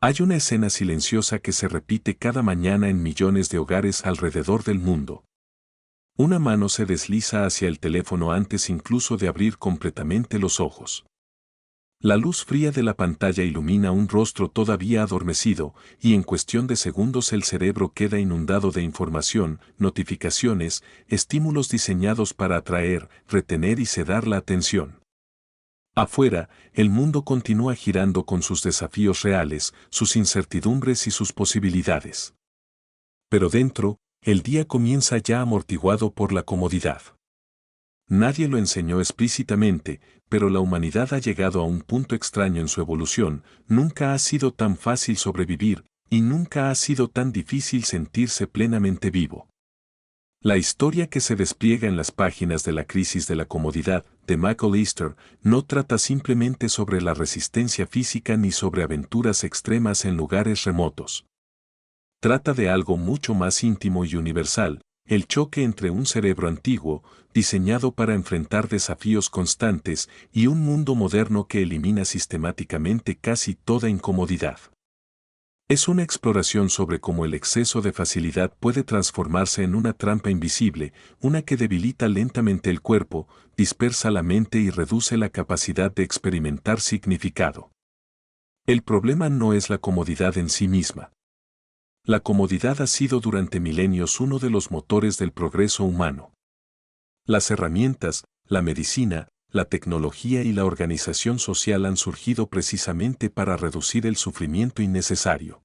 Hay una escena silenciosa que se repite cada mañana en millones de hogares alrededor del mundo. Una mano se desliza hacia el teléfono antes incluso de abrir completamente los ojos. La luz fría de la pantalla ilumina un rostro todavía adormecido, y en cuestión de segundos el cerebro queda inundado de información, notificaciones, estímulos diseñados para atraer, retener y sedar la atención. Afuera, el mundo continúa girando con sus desafíos reales, sus incertidumbres y sus posibilidades. Pero dentro, el día comienza ya amortiguado por la comodidad. Nadie lo enseñó explícitamente, pero la humanidad ha llegado a un punto extraño en su evolución. Nunca ha sido tan fácil sobrevivir, y nunca ha sido tan difícil sentirse plenamente vivo. La historia que se despliega en las páginas de La crisis de la comodidad, de Michael Easter, no trata simplemente sobre la resistencia física ni sobre aventuras extremas en lugares remotos. Trata de algo mucho más íntimo y universal, el choque entre un cerebro antiguo, diseñado para enfrentar desafíos constantes, y un mundo moderno que elimina sistemáticamente casi toda incomodidad. Es una exploración sobre cómo el exceso de facilidad puede transformarse en una trampa invisible, una que debilita lentamente el cuerpo, dispersa la mente y reduce la capacidad de experimentar significado. El problema no es la comodidad en sí misma. La comodidad ha sido durante milenios uno de los motores del progreso humano. Las herramientas, la medicina, la tecnología y la organización social han surgido precisamente para reducir el sufrimiento innecesario.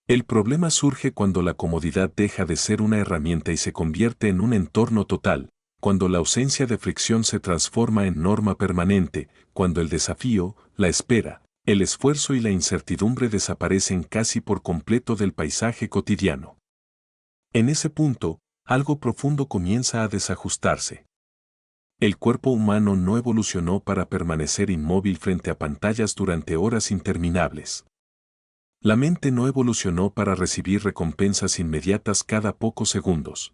El problema surge cuando la comodidad deja de ser una herramienta y se convierte en un entorno total, cuando la ausencia de fricción se transforma en norma permanente, cuando el desafío, la espera, el esfuerzo y la incertidumbre desaparecen casi por completo del paisaje cotidiano. En ese punto, algo profundo comienza a desajustarse. El cuerpo humano no evolucionó para permanecer inmóvil frente a pantallas durante horas interminables. La mente no evolucionó para recibir recompensas inmediatas cada pocos segundos.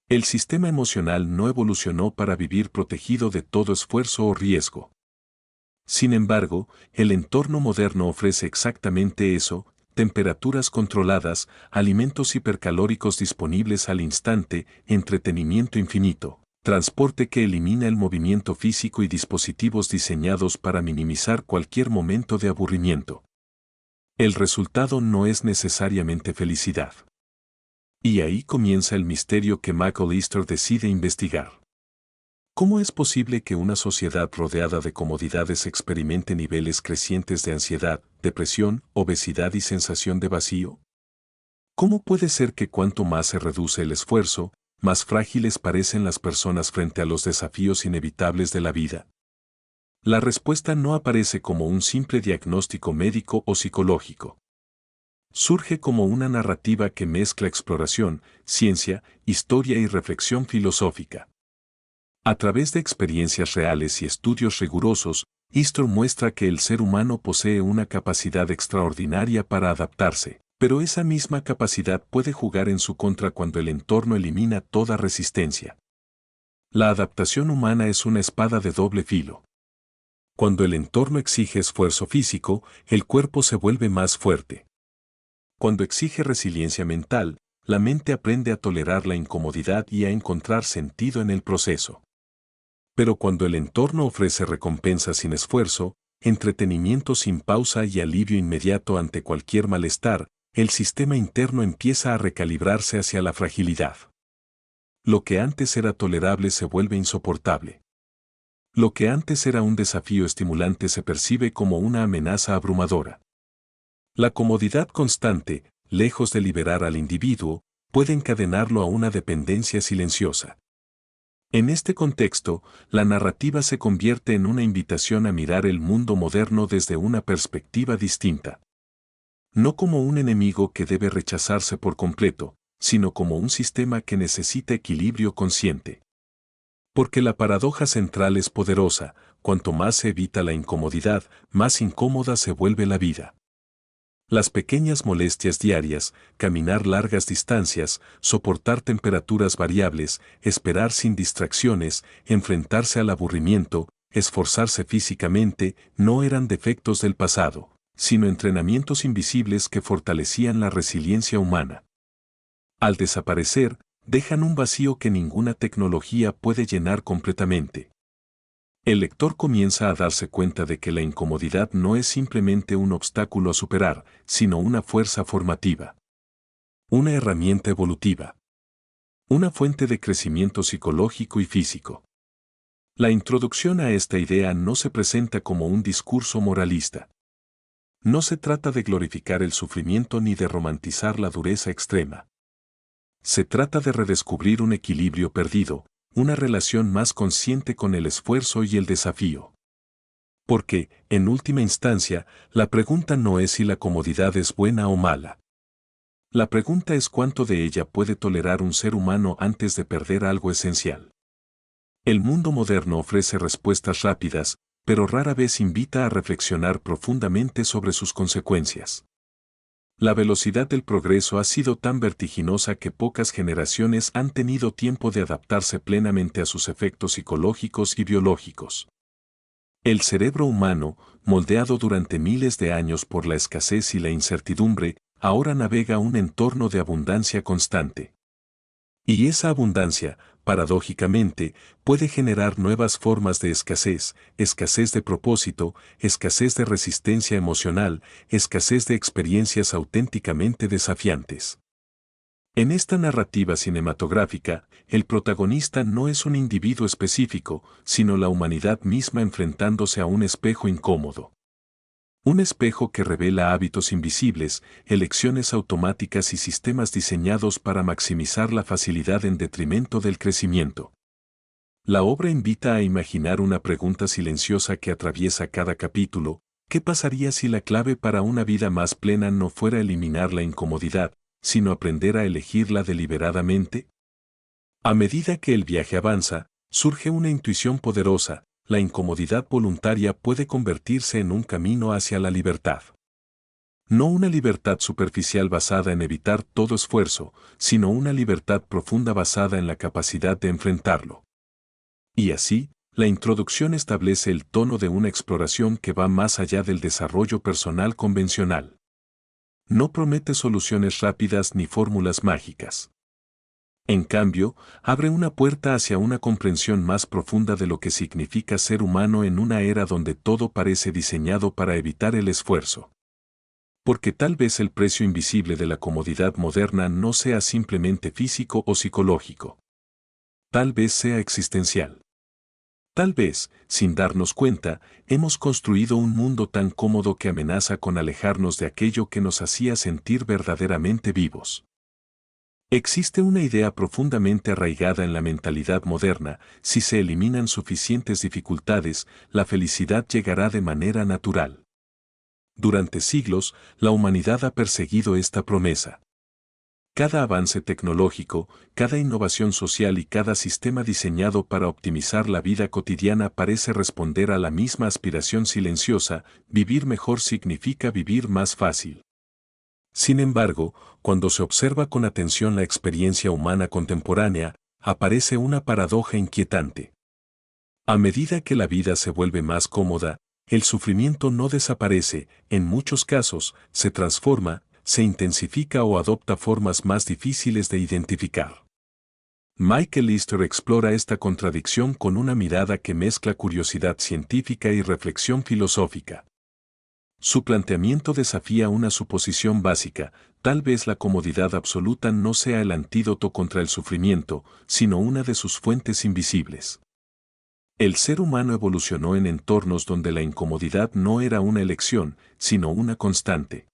El sistema emocional no evolucionó para vivir protegido de todo esfuerzo o riesgo. Sin embargo, el entorno moderno ofrece exactamente eso: temperaturas controladas, alimentos hipercalóricos disponibles al instante, entretenimiento infinito, transporte que elimina el movimiento físico y dispositivos diseñados para minimizar cualquier momento de aburrimiento. El resultado no es necesariamente felicidad. Y ahí comienza el misterio que Michael Easter decide investigar. ¿Cómo es posible que una sociedad rodeada de comodidades experimente niveles crecientes de ansiedad, depresión, obesidad y sensación de vacío? ¿Cómo puede ser que cuanto más se reduce el esfuerzo, más frágiles parecen las personas frente a los desafíos inevitables de la vida? La respuesta no aparece como un simple diagnóstico médico o psicológico. Surge como una narrativa que mezcla exploración, ciencia, historia y reflexión filosófica. A través de experiencias reales y estudios rigurosos, Easter muestra que el ser humano posee una capacidad extraordinaria para adaptarse, pero esa misma capacidad puede jugar en su contra cuando el entorno elimina toda resistencia. La adaptación humana es una espada de doble filo. Cuando el entorno exige esfuerzo físico, el cuerpo se vuelve más fuerte. Cuando exige resiliencia mental, la mente aprende a tolerar la incomodidad y a encontrar sentido en el proceso. Pero cuando el entorno ofrece recompensa sin esfuerzo, entretenimiento sin pausa y alivio inmediato ante cualquier malestar, el sistema interno empieza a recalibrarse hacia la fragilidad. Lo que antes era tolerable se vuelve insoportable. Lo que antes era un desafío estimulante se percibe como una amenaza abrumadora. La comodidad constante, lejos de liberar al individuo, puede encadenarlo a una dependencia silenciosa. En este contexto, la narrativa se convierte en una invitación a mirar el mundo moderno desde una perspectiva distinta. No como un enemigo que debe rechazarse por completo, sino como un sistema que necesita equilibrio consciente. Porque la paradoja central es poderosa: cuanto más se evita la incomodidad, más incómoda se vuelve la vida. Las pequeñas molestias diarias, caminar largas distancias, soportar temperaturas variables, esperar sin distracciones, enfrentarse al aburrimiento, esforzarse físicamente, no eran defectos del pasado, sino entrenamientos invisibles que fortalecían la resiliencia humana. Al desaparecer, dejan un vacío que ninguna tecnología puede llenar completamente. El lector comienza a darse cuenta de que la incomodidad no es simplemente un obstáculo a superar, sino una fuerza formativa. Una herramienta evolutiva. Una fuente de crecimiento psicológico y físico. La introducción a esta idea no se presenta como un discurso moralista. No se trata de glorificar el sufrimiento ni de romantizar la dureza extrema. Se trata de redescubrir un equilibrio perdido, una relación más consciente con el esfuerzo y el desafío. Porque, en última instancia, la pregunta no es si la comodidad es buena o mala. La pregunta es cuánto de ella puede tolerar un ser humano antes de perder algo esencial. El mundo moderno ofrece respuestas rápidas, pero rara vez invita a reflexionar profundamente sobre sus consecuencias. La velocidad del progreso ha sido tan vertiginosa que pocas generaciones han tenido tiempo de adaptarse plenamente a sus efectos psicológicos y biológicos. El cerebro humano, moldeado durante miles de años por la escasez y la incertidumbre, ahora navega un entorno de abundancia constante. Y esa abundancia, paradójicamente, puede generar nuevas formas de escasez, escasez de propósito, escasez de resistencia emocional, escasez de experiencias auténticamente desafiantes. En esta narrativa cinematográfica, el protagonista no es un individuo específico, sino la humanidad misma enfrentándose a un espejo incómodo. Un espejo que revela hábitos invisibles, elecciones automáticas y sistemas diseñados para maximizar la facilidad en detrimento del crecimiento. La obra invita a imaginar una pregunta silenciosa que atraviesa cada capítulo: ¿qué pasaría si la clave para una vida más plena no fuera eliminar la incomodidad, sino aprender a elegirla deliberadamente? A medida que el viaje avanza, surge una intuición poderosa: la incomodidad voluntaria puede convertirse en un camino hacia la libertad. No una libertad superficial basada en evitar todo esfuerzo, sino una libertad profunda basada en la capacidad de enfrentarlo. Y así, la introducción establece el tono de una exploración que va más allá del desarrollo personal convencional. No promete soluciones rápidas ni fórmulas mágicas. En cambio, abre una puerta hacia una comprensión más profunda de lo que significa ser humano en una era donde todo parece diseñado para evitar el esfuerzo. Porque tal vez el precio invisible de la comodidad moderna no sea simplemente físico o psicológico. Tal vez sea existencial. Tal vez, sin darnos cuenta, hemos construido un mundo tan cómodo que amenaza con alejarnos de aquello que nos hacía sentir verdaderamente vivos. Existe una idea profundamente arraigada en la mentalidad moderna: si se eliminan suficientes dificultades, la felicidad llegará de manera natural. Durante siglos, la humanidad ha perseguido esta promesa. Cada avance tecnológico, cada innovación social y cada sistema diseñado para optimizar la vida cotidiana parece responder a la misma aspiración silenciosa: vivir mejor significa vivir más fácil. Sin embargo, cuando se observa con atención la experiencia humana contemporánea, aparece una paradoja inquietante. A medida que la vida se vuelve más cómoda, el sufrimiento no desaparece; en muchos casos, se transforma, se intensifica o adopta formas más difíciles de identificar. Michael Lister explora esta contradicción con una mirada que mezcla curiosidad científica y reflexión filosófica. Su planteamiento desafía una suposición básica: tal vez la comodidad absoluta no sea el antídoto contra el sufrimiento, sino una de sus fuentes invisibles. El ser humano evolucionó en entornos donde la incomodidad no era una elección, sino una constante.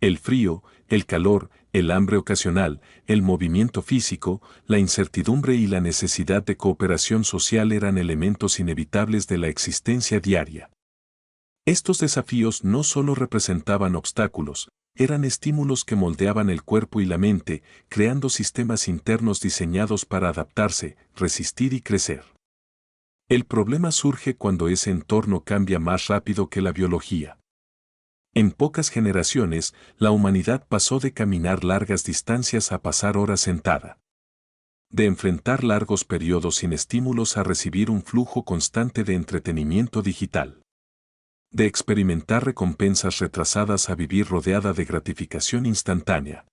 El frío, el calor, el hambre ocasional, el movimiento físico, la incertidumbre y la necesidad de cooperación social eran elementos inevitables de la existencia diaria. Estos desafíos no solo representaban obstáculos, eran estímulos que moldeaban el cuerpo y la mente, creando sistemas internos diseñados para adaptarse, resistir y crecer. El problema surge cuando ese entorno cambia más rápido que la biología. En pocas generaciones, la humanidad pasó de caminar largas distancias a pasar horas sentada. De enfrentar largos periodos sin estímulos a recibir un flujo constante de entretenimiento digital. de experimentar recompensas retrasadas a vivir rodeada de gratificación instantánea.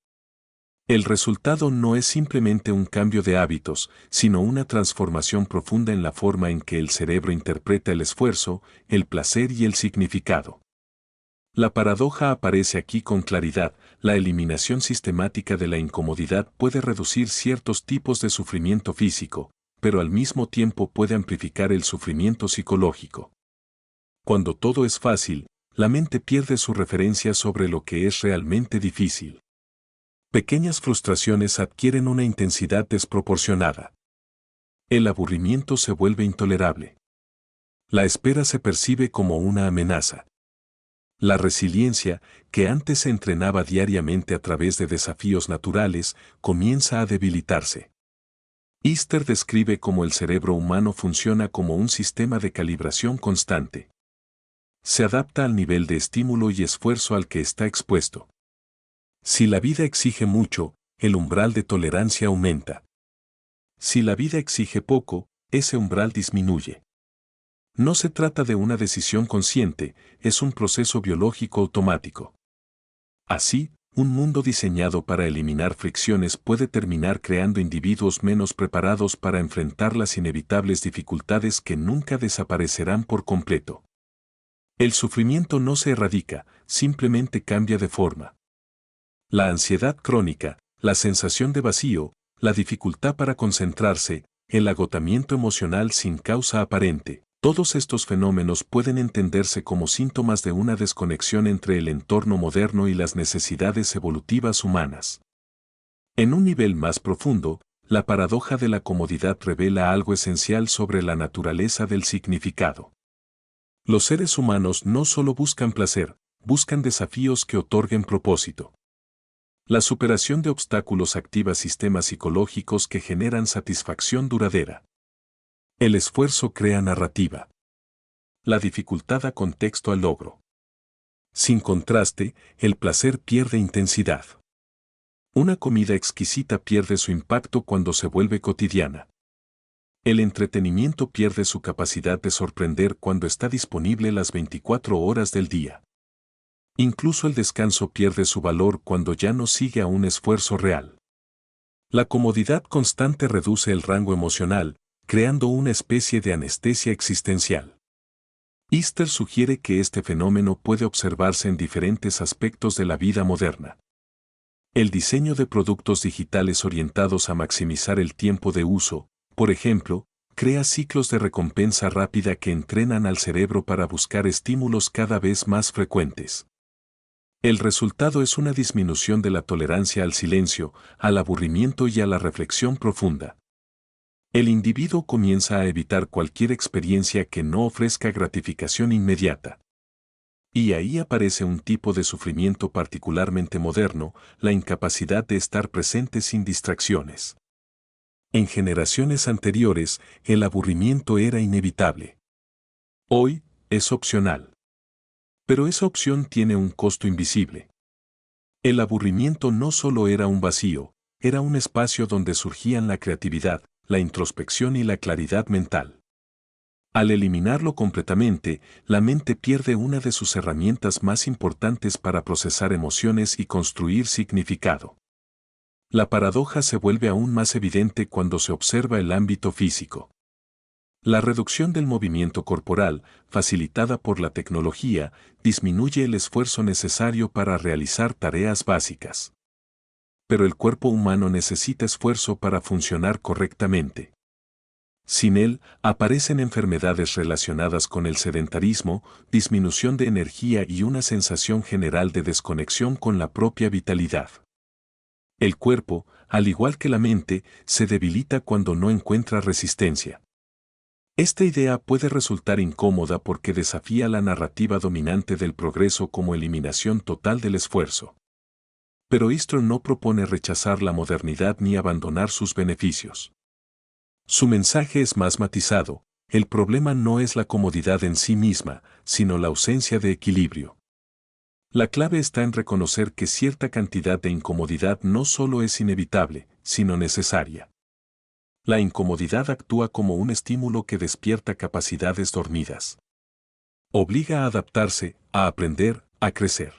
El resultado no es simplemente un cambio de hábitos, sino una transformación profunda en la forma en que el cerebro interpreta el esfuerzo, el placer y el significado. La paradoja aparece aquí con claridad: la eliminación sistemática de la incomodidad puede reducir ciertos tipos de sufrimiento físico, pero al mismo tiempo puede amplificar el sufrimiento psicológico. Cuando todo es fácil, la mente pierde su referencia sobre lo que es realmente difícil. Pequeñas frustraciones adquieren una intensidad desproporcionada. El aburrimiento se vuelve intolerable. La espera se percibe como una amenaza. La resiliencia, que antes se entrenaba diariamente a través de desafíos naturales, comienza a debilitarse. Easter describe cómo el cerebro humano funciona como un sistema de calibración constante. Se adapta al nivel de estímulo y esfuerzo al que está expuesto. Si la vida exige mucho, el umbral de tolerancia aumenta. Si la vida exige poco, ese umbral disminuye. No se trata de una decisión consciente, es un proceso biológico automático. Así, un mundo diseñado para eliminar fricciones puede terminar creando individuos menos preparados para enfrentar las inevitables dificultades que nunca desaparecerán por completo. El sufrimiento no se erradica, simplemente cambia de forma. La ansiedad crónica, la sensación de vacío, la dificultad para concentrarse, el agotamiento emocional sin causa aparente, todos estos fenómenos pueden entenderse como síntomas de una desconexión entre el entorno moderno y las necesidades evolutivas humanas. En un nivel más profundo, la paradoja de la comodidad revela algo esencial sobre la naturaleza del significado. Los seres humanos no solo buscan placer, buscan desafíos que otorguen propósito. La superación de obstáculos activa sistemas psicológicos que generan satisfacción duradera. El esfuerzo crea narrativa. La dificultad da contexto al logro. Sin contraste, el placer pierde intensidad. Una comida exquisita pierde su impacto cuando se vuelve cotidiana. El entretenimiento pierde su capacidad de sorprender cuando está disponible las 24 horas del día. Incluso el descanso pierde su valor cuando ya no sigue a un esfuerzo real. La comodidad constante reduce el rango emocional, creando una especie de anestesia existencial. Easter sugiere que este fenómeno puede observarse en diferentes aspectos de la vida moderna. El diseño de productos digitales orientados a maximizar el tiempo de uso, por ejemplo, crea ciclos de recompensa rápida que entrenan al cerebro para buscar estímulos cada vez más frecuentes. El resultado es una disminución de la tolerancia al silencio, al aburrimiento y a la reflexión profunda. El individuo comienza a evitar cualquier experiencia que no ofrezca gratificación inmediata. Y ahí aparece un tipo de sufrimiento particularmente moderno: la incapacidad de estar presente sin distracciones. En generaciones anteriores, el aburrimiento era inevitable. Hoy, es opcional. Pero esa opción tiene un costo invisible. El aburrimiento no solo era un vacío, era un espacio donde surgían la creatividad, la introspección y la claridad mental. Al eliminarlo completamente, la mente pierde una de sus herramientas más importantes para procesar emociones y construir significado. La paradoja se vuelve aún más evidente cuando se observa el ámbito físico. La reducción del movimiento corporal, facilitada por la tecnología, disminuye el esfuerzo necesario para realizar tareas básicas. Pero el cuerpo humano necesita esfuerzo para funcionar correctamente. Sin él, aparecen enfermedades relacionadas con el sedentarismo, disminución de energía y una sensación general de desconexión con la propia vitalidad. El cuerpo, al igual que la mente, se debilita cuando no encuentra resistencia. Esta idea puede resultar incómoda porque desafía la narrativa dominante del progreso como eliminación total del esfuerzo. Pero Easter no propone rechazar la modernidad ni abandonar sus beneficios. Su mensaje es más matizado: el problema no es la comodidad en sí misma, sino la ausencia de equilibrio. La clave está en reconocer que cierta cantidad de incomodidad no solo es inevitable, sino necesaria. La incomodidad actúa como un estímulo que despierta capacidades dormidas. Obliga a adaptarse, a aprender, a crecer.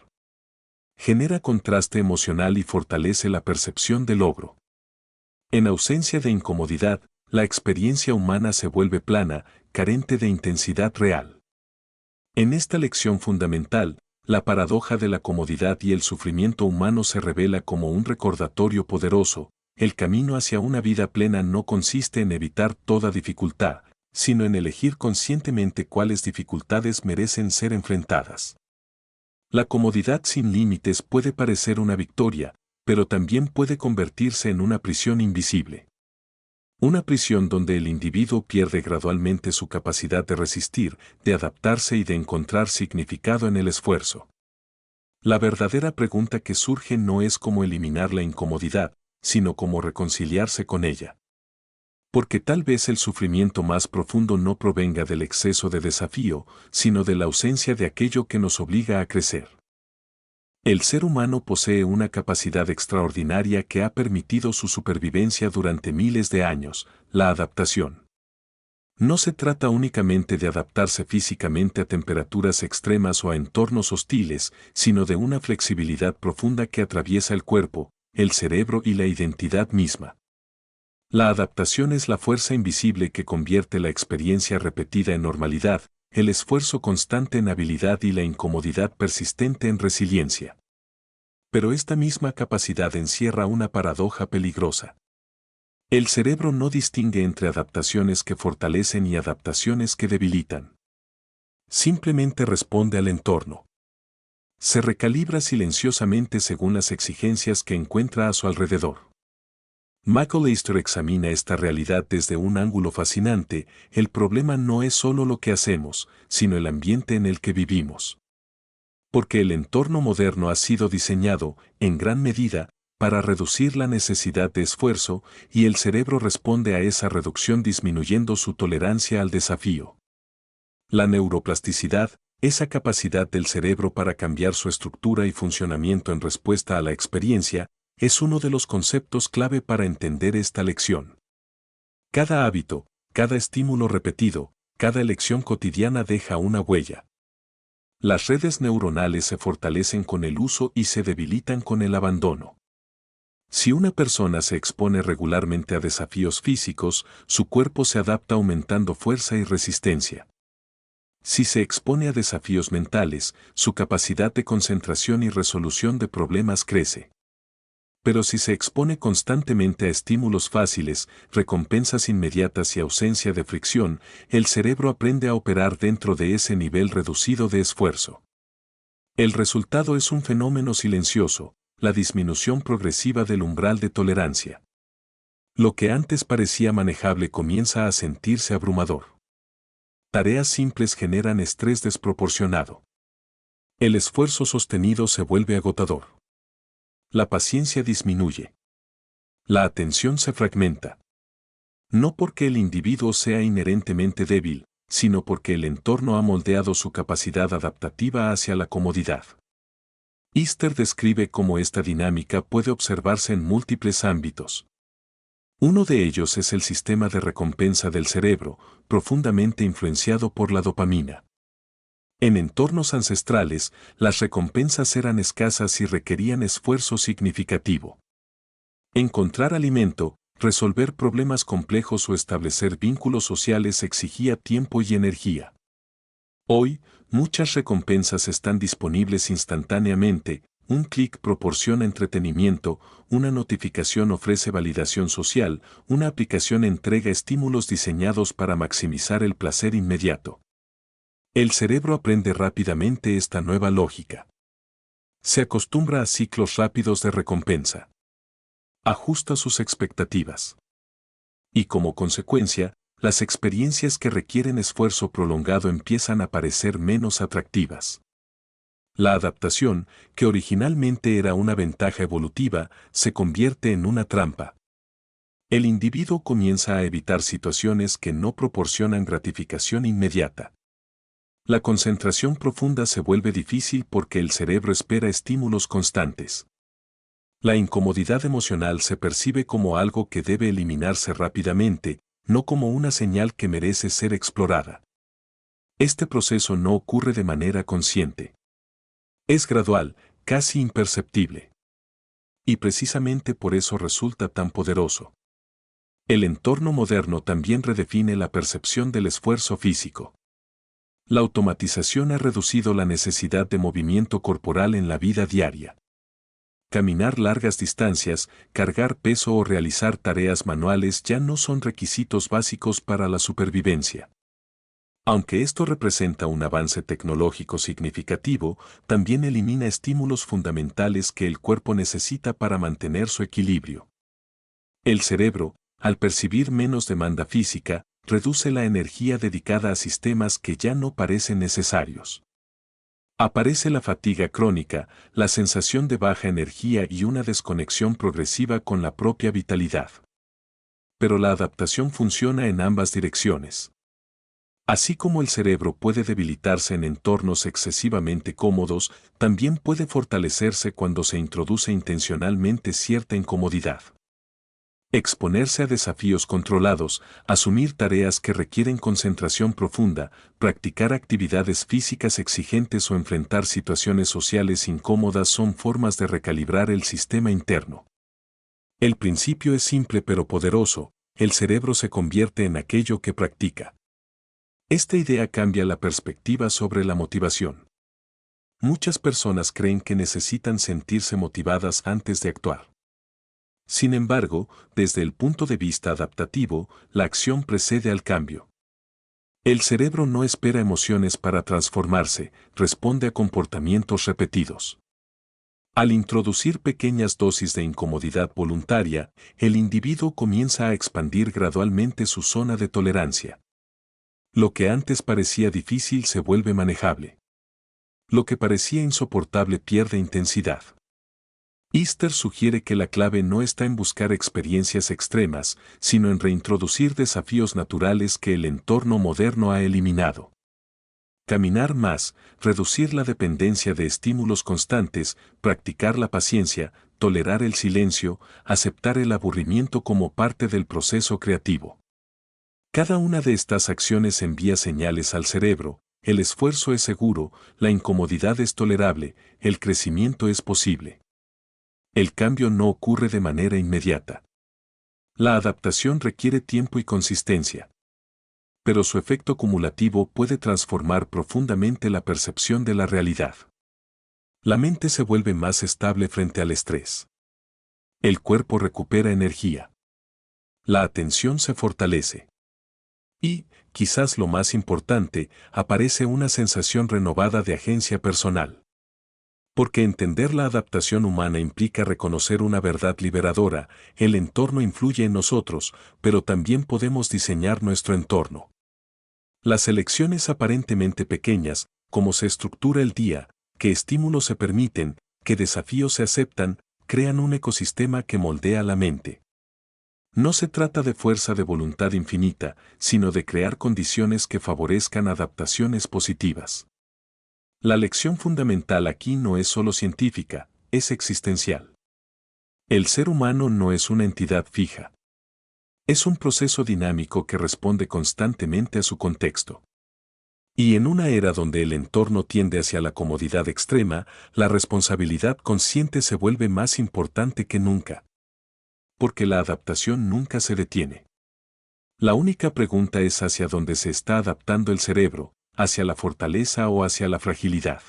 Genera contraste emocional y fortalece la percepción de logro. En ausencia de incomodidad, la experiencia humana se vuelve plana, carente de intensidad real. En esta lección fundamental, la paradoja de la comodidad y el sufrimiento humano se revela como un recordatorio poderoso. El camino hacia una vida plena no consiste en evitar toda dificultad, sino en elegir conscientemente cuáles dificultades merecen ser enfrentadas. La comodidad sin límites puede parecer una victoria, pero también puede convertirse en una prisión invisible. Una prisión donde el individuo pierde gradualmente su capacidad de resistir, de adaptarse y de encontrar significado en el esfuerzo. La verdadera pregunta que surge no es cómo eliminar la incomodidad, sino cómo reconciliarse con ella. Porque tal vez el sufrimiento más profundo no provenga del exceso de desafío, sino de la ausencia de aquello que nos obliga a crecer. El ser humano posee una capacidad extraordinaria que ha permitido su supervivencia durante miles de años, la adaptación. No se trata únicamente de adaptarse físicamente a temperaturas extremas o a entornos hostiles, sino de una flexibilidad profunda que atraviesa el cuerpo, el cerebro y la identidad misma. La adaptación es la fuerza invisible que convierte la experiencia repetida en normalidad, el esfuerzo constante en habilidad y la incomodidad persistente en resiliencia. Pero esta misma capacidad encierra una paradoja peligrosa. El cerebro no distingue entre adaptaciones que fortalecen y adaptaciones que debilitan. Simplemente responde al entorno. Se recalibra silenciosamente según las exigencias que encuentra a su alrededor. Michael Easter examina esta realidad desde un ángulo fascinante. El problema no es solo lo que hacemos, sino el ambiente en el que vivimos. Porque el entorno moderno ha sido diseñado, en gran medida, para reducir la necesidad de esfuerzo, y el cerebro responde a esa reducción disminuyendo su tolerancia al desafío. La neuroplasticidad, esa capacidad del cerebro para cambiar su estructura y funcionamiento en respuesta a la experiencia, es uno de los conceptos clave para entender esta lección. Cada hábito, cada estímulo repetido, cada elección cotidiana deja una huella. Las redes neuronales se fortalecen con el uso y se debilitan con el abandono. Si una persona se expone regularmente a desafíos físicos, su cuerpo se adapta aumentando fuerza y resistencia. Si se expone a desafíos mentales, su capacidad de concentración y resolución de problemas crece. Pero si se expone constantemente a estímulos fáciles, recompensas inmediatas y ausencia de fricción, el cerebro aprende a operar dentro de ese nivel reducido de esfuerzo. El resultado es un fenómeno silencioso, la disminución progresiva del umbral de tolerancia. Lo que antes parecía manejable comienza a sentirse abrumador. Tareas simples generan estrés desproporcionado. El esfuerzo sostenido se vuelve agotador. La paciencia disminuye. La atención se fragmenta. No porque el individuo sea inherentemente débil, sino porque el entorno ha moldeado su capacidad adaptativa hacia la comodidad. Easter describe cómo esta dinámica puede observarse en múltiples ámbitos. Uno de ellos es el sistema de recompensa del cerebro, profundamente influenciado por la dopamina. En entornos ancestrales, las recompensas eran escasas y requerían esfuerzo significativo. Encontrar alimento, resolver problemas complejos o establecer vínculos sociales exigía tiempo y energía. Hoy, muchas recompensas están disponibles instantáneamente, un clic proporciona entretenimiento, una notificación ofrece validación social, una aplicación entrega estímulos diseñados para maximizar el placer inmediato. El cerebro aprende rápidamente esta nueva lógica. Se acostumbra a ciclos rápidos de recompensa. Ajusta sus expectativas. Y como consecuencia, las experiencias que requieren esfuerzo prolongado empiezan a parecer menos atractivas. La adaptación, que originalmente era una ventaja evolutiva, se convierte en una trampa. El individuo comienza a evitar situaciones que no proporcionan gratificación inmediata. La concentración profunda se vuelve difícil porque el cerebro espera estímulos constantes. La incomodidad emocional se percibe como algo que debe eliminarse rápidamente, no como una señal que merece ser explorada. Este proceso no ocurre de manera consciente. Es gradual, casi imperceptible. Y precisamente por eso resulta tan poderoso. El entorno moderno también redefine la percepción del esfuerzo físico. La automatización ha reducido la necesidad de movimiento corporal en la vida diaria. Caminar largas distancias, cargar peso o realizar tareas manuales ya no son requisitos básicos para la supervivencia. Aunque esto representa un avance tecnológico significativo, también elimina estímulos fundamentales que el cuerpo necesita para mantener su equilibrio. El cerebro, al percibir menos demanda física, reduce la energía dedicada a sistemas que ya no parecen necesarios. Aparece la fatiga crónica, la sensación de baja energía y una desconexión progresiva con la propia vitalidad. Pero la adaptación funciona en ambas direcciones. Así como el cerebro puede debilitarse en entornos excesivamente cómodos, también puede fortalecerse cuando se introduce intencionalmente cierta incomodidad. Exponerse a desafíos controlados, asumir tareas que requieren concentración profunda, practicar actividades físicas exigentes o enfrentar situaciones sociales incómodas son formas de recalibrar el sistema interno. El principio es simple pero poderoso: el cerebro se convierte en aquello que practica. Esta idea cambia la perspectiva sobre la motivación. Muchas personas creen que necesitan sentirse motivadas antes de actuar. Sin embargo, desde el punto de vista adaptativo, la acción precede al cambio. El cerebro no espera emociones para transformarse, responde a comportamientos repetidos. Al introducir pequeñas dosis de incomodidad voluntaria, el individuo comienza a expandir gradualmente su zona de tolerancia. Lo que antes parecía difícil se vuelve manejable. Lo que parecía insoportable pierde intensidad. Easter sugiere que la clave no está en buscar experiencias extremas, sino en reintroducir desafíos naturales que el entorno moderno ha eliminado. Caminar más, reducir la dependencia de estímulos constantes, practicar la paciencia, tolerar el silencio, aceptar el aburrimiento como parte del proceso creativo. Cada una de estas acciones envía señales al cerebro: el esfuerzo es seguro, la incomodidad es tolerable, el crecimiento es posible. El cambio no ocurre de manera inmediata. La adaptación requiere tiempo y consistencia. Pero su efecto cumulativo puede transformar profundamente la percepción de la realidad. La mente se vuelve más estable frente al estrés. El cuerpo recupera energía. La atención se fortalece. Y, quizás lo más importante, aparece una sensación renovada de agencia personal. Porque entender la adaptación humana implica reconocer una verdad liberadora: el entorno influye en nosotros, pero también podemos diseñar nuestro entorno. Las elecciones aparentemente pequeñas, cómo se estructura el día, qué estímulos se permiten, qué desafíos se aceptan, crean un ecosistema que moldea la mente. No se trata de fuerza de voluntad infinita, sino de crear condiciones que favorezcan adaptaciones positivas. La lección fundamental aquí no es solo científica, es existencial. El ser humano no es una entidad fija. Es un proceso dinámico que responde constantemente a su contexto. Y en una era donde el entorno tiende hacia la comodidad extrema, la responsabilidad consciente se vuelve más importante que nunca. Porque la adaptación nunca se detiene. La única pregunta es hacia dónde se está adaptando el cerebro: hacia la fortaleza o hacia la fragilidad.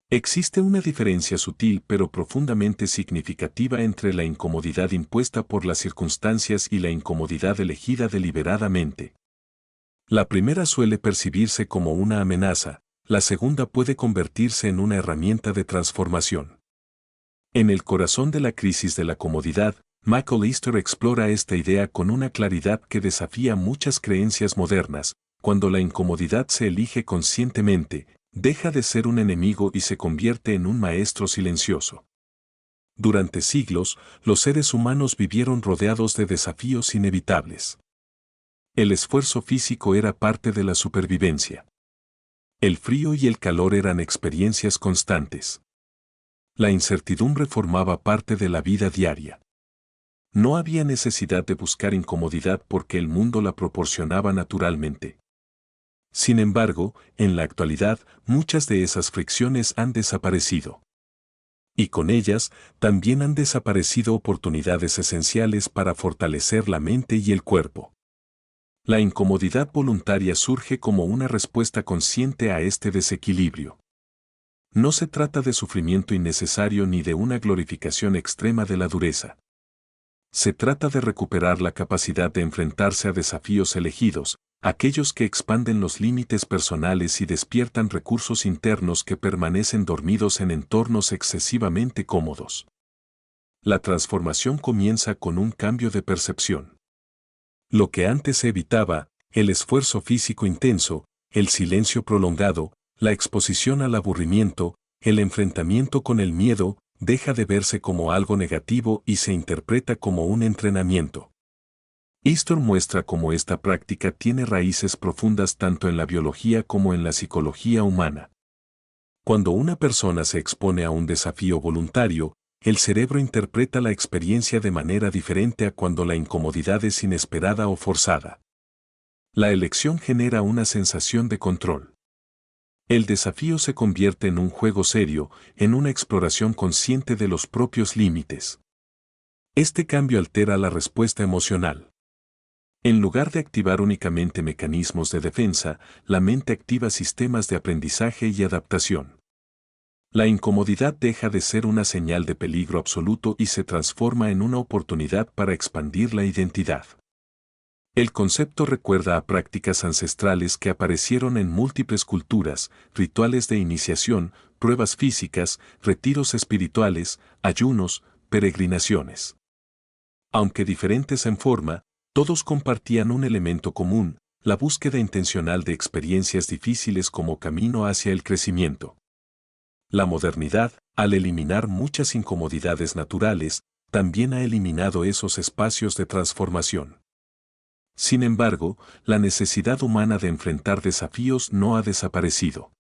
Existe una diferencia sutil pero profundamente significativa entre la incomodidad impuesta por las circunstancias y la incomodidad elegida deliberadamente. La primera suele percibirse como una amenaza, la segunda puede convertirse en una herramienta de transformación. En el corazón de la crisis de la comodidad, Michael Easter explora esta idea con una claridad que desafía muchas creencias modernas: cuando la incomodidad se elige conscientemente, deja de ser un enemigo y se convierte en un maestro silencioso. Durante siglos, los seres humanos vivieron rodeados de desafíos inevitables. El esfuerzo físico era parte de la supervivencia. El frío y el calor eran experiencias constantes. La incertidumbre formaba parte de la vida diaria. No había necesidad de buscar incomodidad porque el mundo la proporcionaba naturalmente. Sin embargo, en la actualidad, muchas de esas fricciones han desaparecido. Y con ellas, también han desaparecido oportunidades esenciales para fortalecer la mente y el cuerpo. La incomodidad voluntaria surge como una respuesta consciente a este desequilibrio. No se trata de sufrimiento innecesario ni de una glorificación extrema de la dureza. Se trata de recuperar la capacidad de enfrentarse a desafíos elegidos, aquellos que expanden los límites personales y despiertan recursos internos que permanecen dormidos en entornos excesivamente cómodos. La transformación comienza con un cambio de percepción. Lo que antes se evitaba, el esfuerzo físico intenso, el silencio prolongado, la exposición al aburrimiento, el enfrentamiento con el miedo, deja de verse como algo negativo y se interpreta como un entrenamiento. Easton muestra cómo esta práctica tiene raíces profundas tanto en la biología como en la psicología humana. Cuando una persona se expone a un desafío voluntario, el cerebro interpreta la experiencia de manera diferente a cuando la incomodidad es inesperada o forzada. La elección genera una sensación de control. El desafío se convierte en un juego serio, en una exploración consciente de los propios límites. Este cambio altera la respuesta emocional. En lugar de activar únicamente mecanismos de defensa, la mente activa sistemas de aprendizaje y adaptación. La incomodidad deja de ser una señal de peligro absoluto y se transforma en una oportunidad para expandir la identidad. El concepto recuerda a prácticas ancestrales que aparecieron en múltiples culturas, rituales de iniciación, pruebas físicas, retiros espirituales, ayunos, peregrinaciones. Aunque diferentes en forma, todos compartían un elemento común, la búsqueda intencional de experiencias difíciles como camino hacia el crecimiento. La modernidad, al eliminar muchas incomodidades naturales, también ha eliminado esos espacios de transformación. Sin embargo, la necesidad humana de enfrentar desafíos no ha desaparecido.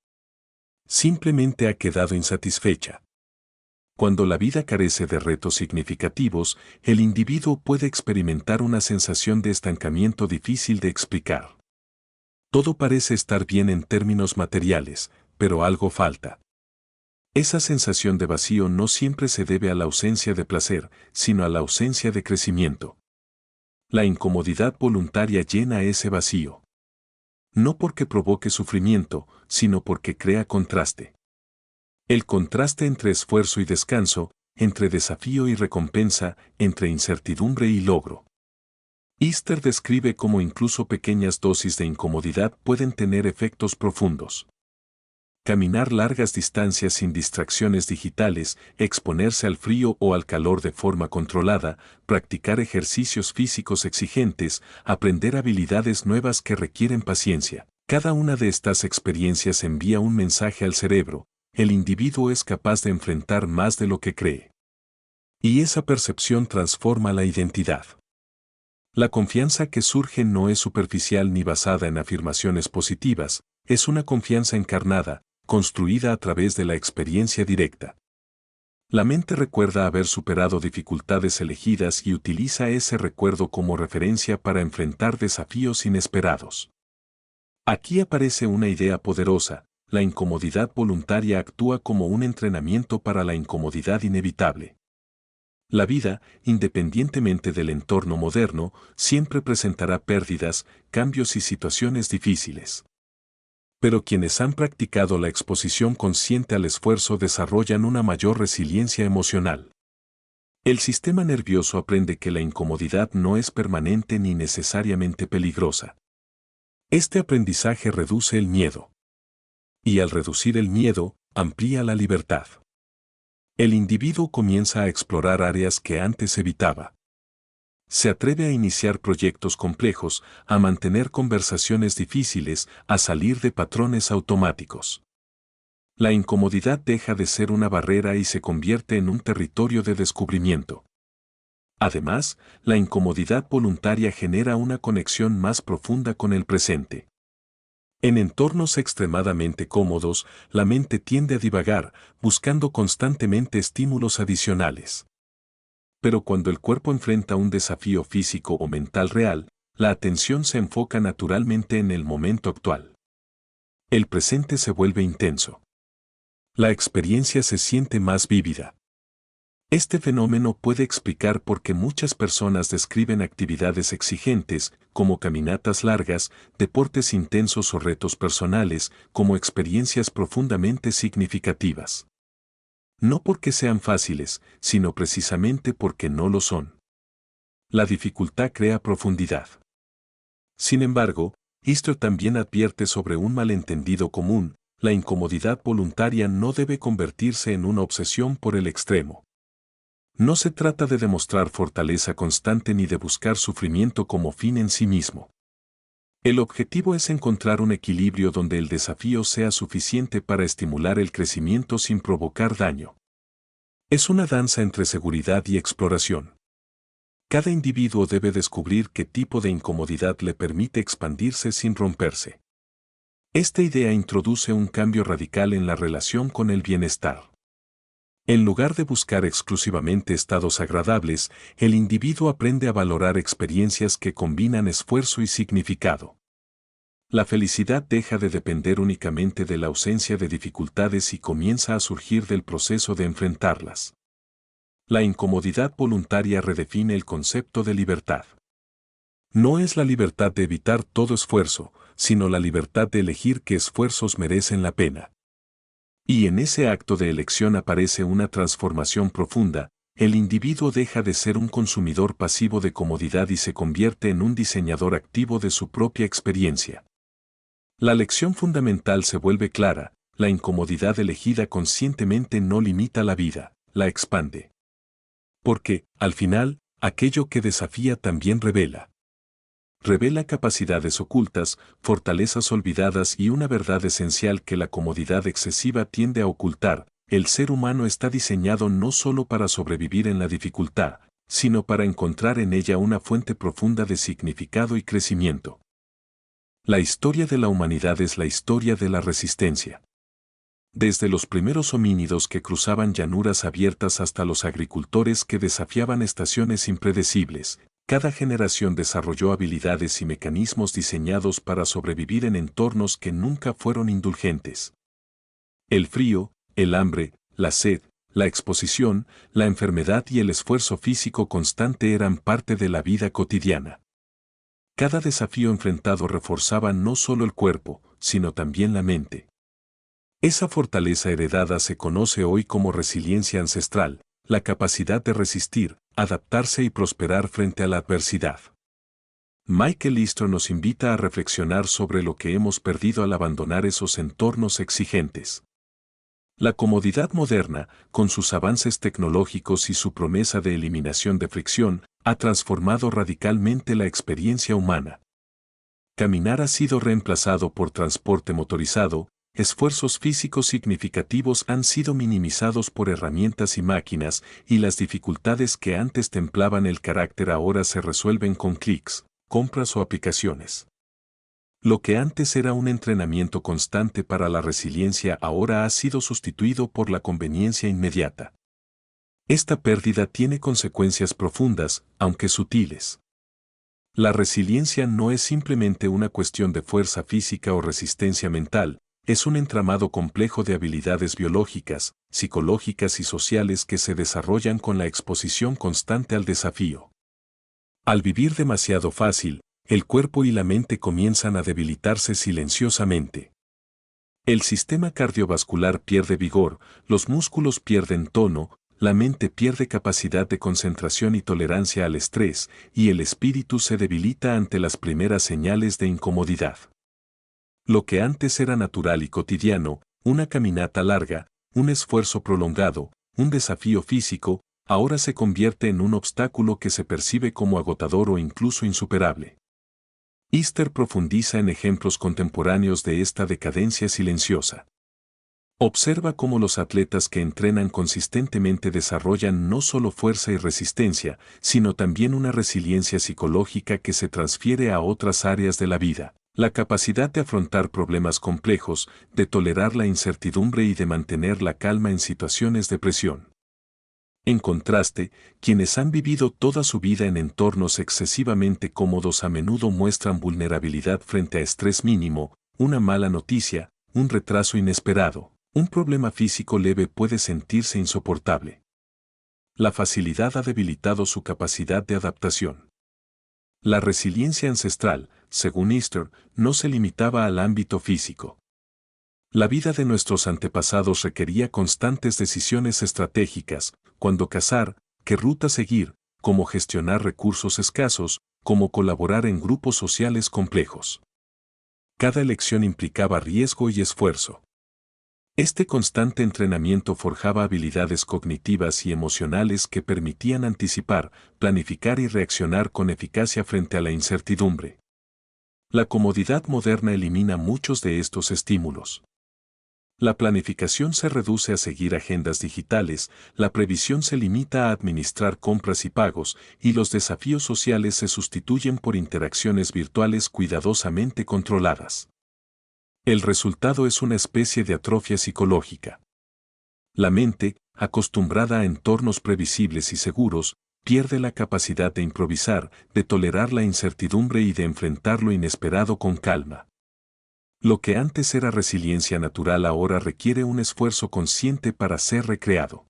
Simplemente ha quedado insatisfecha. Cuando la vida carece de retos significativos, el individuo puede experimentar una sensación de estancamiento difícil de explicar. Todo parece estar bien en términos materiales, pero algo falta. Esa sensación de vacío no siempre se debe a la ausencia de placer, sino a la ausencia de crecimiento. La incomodidad voluntaria llena ese vacío. No porque provoque sufrimiento, sino porque crea contraste. El contraste entre esfuerzo y descanso, entre desafío y recompensa, entre incertidumbre y logro. Easter describe cómo incluso pequeñas dosis de incomodidad pueden tener efectos profundos. Caminar largas distancias sin distracciones digitales, exponerse al frío o al calor de forma controlada, practicar ejercicios físicos exigentes, aprender habilidades nuevas que requieren paciencia. Cada una de estas experiencias envía un mensaje al cerebro: el individuo es capaz de enfrentar más de lo que cree. Y esa percepción transforma la identidad. La confianza que surge no es superficial ni basada en afirmaciones positivas, es una confianza encarnada, construida a través de la experiencia directa. La mente recuerda haber superado dificultades elegidas y utiliza ese recuerdo como referencia para enfrentar desafíos inesperados. Aquí aparece una idea poderosa: la incomodidad voluntaria actúa como un entrenamiento para la incomodidad inevitable. La vida, independientemente del entorno moderno, siempre presentará pérdidas, cambios y situaciones difíciles. Pero quienes han practicado la exposición consciente al esfuerzo desarrollan una mayor resiliencia emocional. El sistema nervioso aprende que la incomodidad no es permanente ni necesariamente peligrosa. Este aprendizaje reduce el miedo. Y al reducir el miedo, amplía la libertad. El individuo comienza a explorar áreas que antes evitaba. Se atreve a iniciar proyectos complejos, a mantener conversaciones difíciles, a salir de patrones automáticos. La incomodidad deja de ser una barrera y se convierte en un territorio de descubrimiento. Además, la incomodidad voluntaria genera una conexión más profunda con el presente. En entornos extremadamente cómodos, la mente tiende a divagar, buscando constantemente estímulos adicionales. Pero cuando el cuerpo enfrenta un desafío físico o mental real, la atención se enfoca naturalmente en el momento actual. El presente se vuelve intenso. La experiencia se siente más vívida. Este fenómeno puede explicar por qué muchas personas describen actividades exigentes, como caminatas largas, deportes intensos o retos personales, como experiencias profundamente significativas. No porque sean fáciles, sino precisamente porque no lo son. La dificultad crea profundidad. Sin embargo, Easter también advierte sobre un malentendido común: la incomodidad voluntaria no debe convertirse en una obsesión por el extremo. No se trata de demostrar fortaleza constante ni de buscar sufrimiento como fin en sí mismo. El objetivo es encontrar un equilibrio donde el desafío sea suficiente para estimular el crecimiento sin provocar daño. Es una danza entre seguridad y exploración. Cada individuo debe descubrir qué tipo de incomodidad le permite expandirse sin romperse. Esta idea introduce un cambio radical en la relación con el bienestar. En lugar de buscar exclusivamente estados agradables, el individuo aprende a valorar experiencias que combinan esfuerzo y significado. La felicidad deja de depender únicamente de la ausencia de dificultades y comienza a surgir del proceso de enfrentarlas. La incomodidad voluntaria redefine el concepto de libertad. No es la libertad de evitar todo esfuerzo, sino la libertad de elegir qué esfuerzos merecen la pena. Y en ese acto de elección aparece una transformación profunda: el individuo deja de ser un consumidor pasivo de comodidad y se convierte en un diseñador activo de su propia experiencia. La lección fundamental se vuelve clara: la incomodidad elegida conscientemente no limita la vida, la expande. Porque, al final, aquello que desafía también revela. Revela capacidades ocultas, fortalezas olvidadas y una verdad esencial que la comodidad excesiva tiende a ocultar: el ser humano está diseñado no solo para sobrevivir en la dificultad, sino para encontrar en ella una fuente profunda de significado y crecimiento. La historia de la humanidad es la historia de la resistencia. Desde los primeros homínidos que cruzaban llanuras abiertas hasta los agricultores que desafiaban estaciones impredecibles, cada generación desarrolló habilidades y mecanismos diseñados para sobrevivir en entornos que nunca fueron indulgentes. El frío, el hambre, la sed, la exposición, la enfermedad y el esfuerzo físico constante eran parte de la vida cotidiana. Cada desafío enfrentado reforzaba no solo el cuerpo, sino también la mente. Esa fortaleza heredada se conoce hoy como resiliencia ancestral, la capacidad de resistir, adaptarse y prosperar frente a la adversidad. Michael Easter nos invita a reflexionar sobre lo que hemos perdido al abandonar esos entornos exigentes. La comodidad moderna, con sus avances tecnológicos y su promesa de eliminación de fricción, ha transformado radicalmente la experiencia humana. Caminar ha sido reemplazado por transporte motorizado, esfuerzos físicos significativos han sido minimizados por herramientas y máquinas, y las dificultades que antes templaban el carácter ahora se resuelven con clics, compras o aplicaciones. Lo que antes era un entrenamiento constante para la resiliencia ahora ha sido sustituido por la conveniencia inmediata. Esta pérdida tiene consecuencias profundas, aunque sutiles. La resiliencia no es simplemente una cuestión de fuerza física o resistencia mental, es un entramado complejo de habilidades biológicas, psicológicas y sociales que se desarrollan con la exposición constante al desafío. Al vivir demasiado fácil, el cuerpo y la mente comienzan a debilitarse silenciosamente. El sistema cardiovascular pierde vigor, los músculos pierden tono, la mente pierde capacidad de concentración y tolerancia al estrés, y el espíritu se debilita ante las primeras señales de incomodidad. Lo que antes era natural y cotidiano, una caminata larga, un esfuerzo prolongado, un desafío físico, ahora se convierte en un obstáculo que se percibe como agotador o incluso insuperable. Easter profundiza en ejemplos contemporáneos de esta decadencia silenciosa. Observa cómo los atletas que entrenan consistentemente desarrollan no solo fuerza y resistencia, sino también una resiliencia psicológica que se transfiere a otras áreas de la vida. La capacidad de afrontar problemas complejos, de tolerar la incertidumbre y de mantener la calma en situaciones de presión. En contraste, quienes han vivido toda su vida en entornos excesivamente cómodos a menudo muestran vulnerabilidad frente a estrés mínimo, una mala noticia, un retraso inesperado, un problema físico leve puede sentirse insoportable. La facilidad ha debilitado su capacidad de adaptación. La resiliencia ancestral, según Easter, no se limitaba al ámbito físico. La vida de nuestros antepasados requería constantes decisiones estratégicas, cuándo cazar, qué ruta seguir, cómo gestionar recursos escasos, cómo colaborar en grupos sociales complejos. Cada elección implicaba riesgo y esfuerzo. Este constante entrenamiento forjaba habilidades cognitivas y emocionales que permitían anticipar, planificar y reaccionar con eficacia frente a la incertidumbre. La comodidad moderna elimina muchos de estos estímulos. La planificación se reduce a seguir agendas digitales, la previsión se limita a administrar compras y pagos, y los desafíos sociales se sustituyen por interacciones virtuales cuidadosamente controladas. El resultado es una especie de atrofia psicológica. La mente, acostumbrada a entornos previsibles y seguros, pierde la capacidad de improvisar, de tolerar la incertidumbre y de enfrentar lo inesperado con calma. Lo que antes era resiliencia natural ahora requiere un esfuerzo consciente para ser recreado.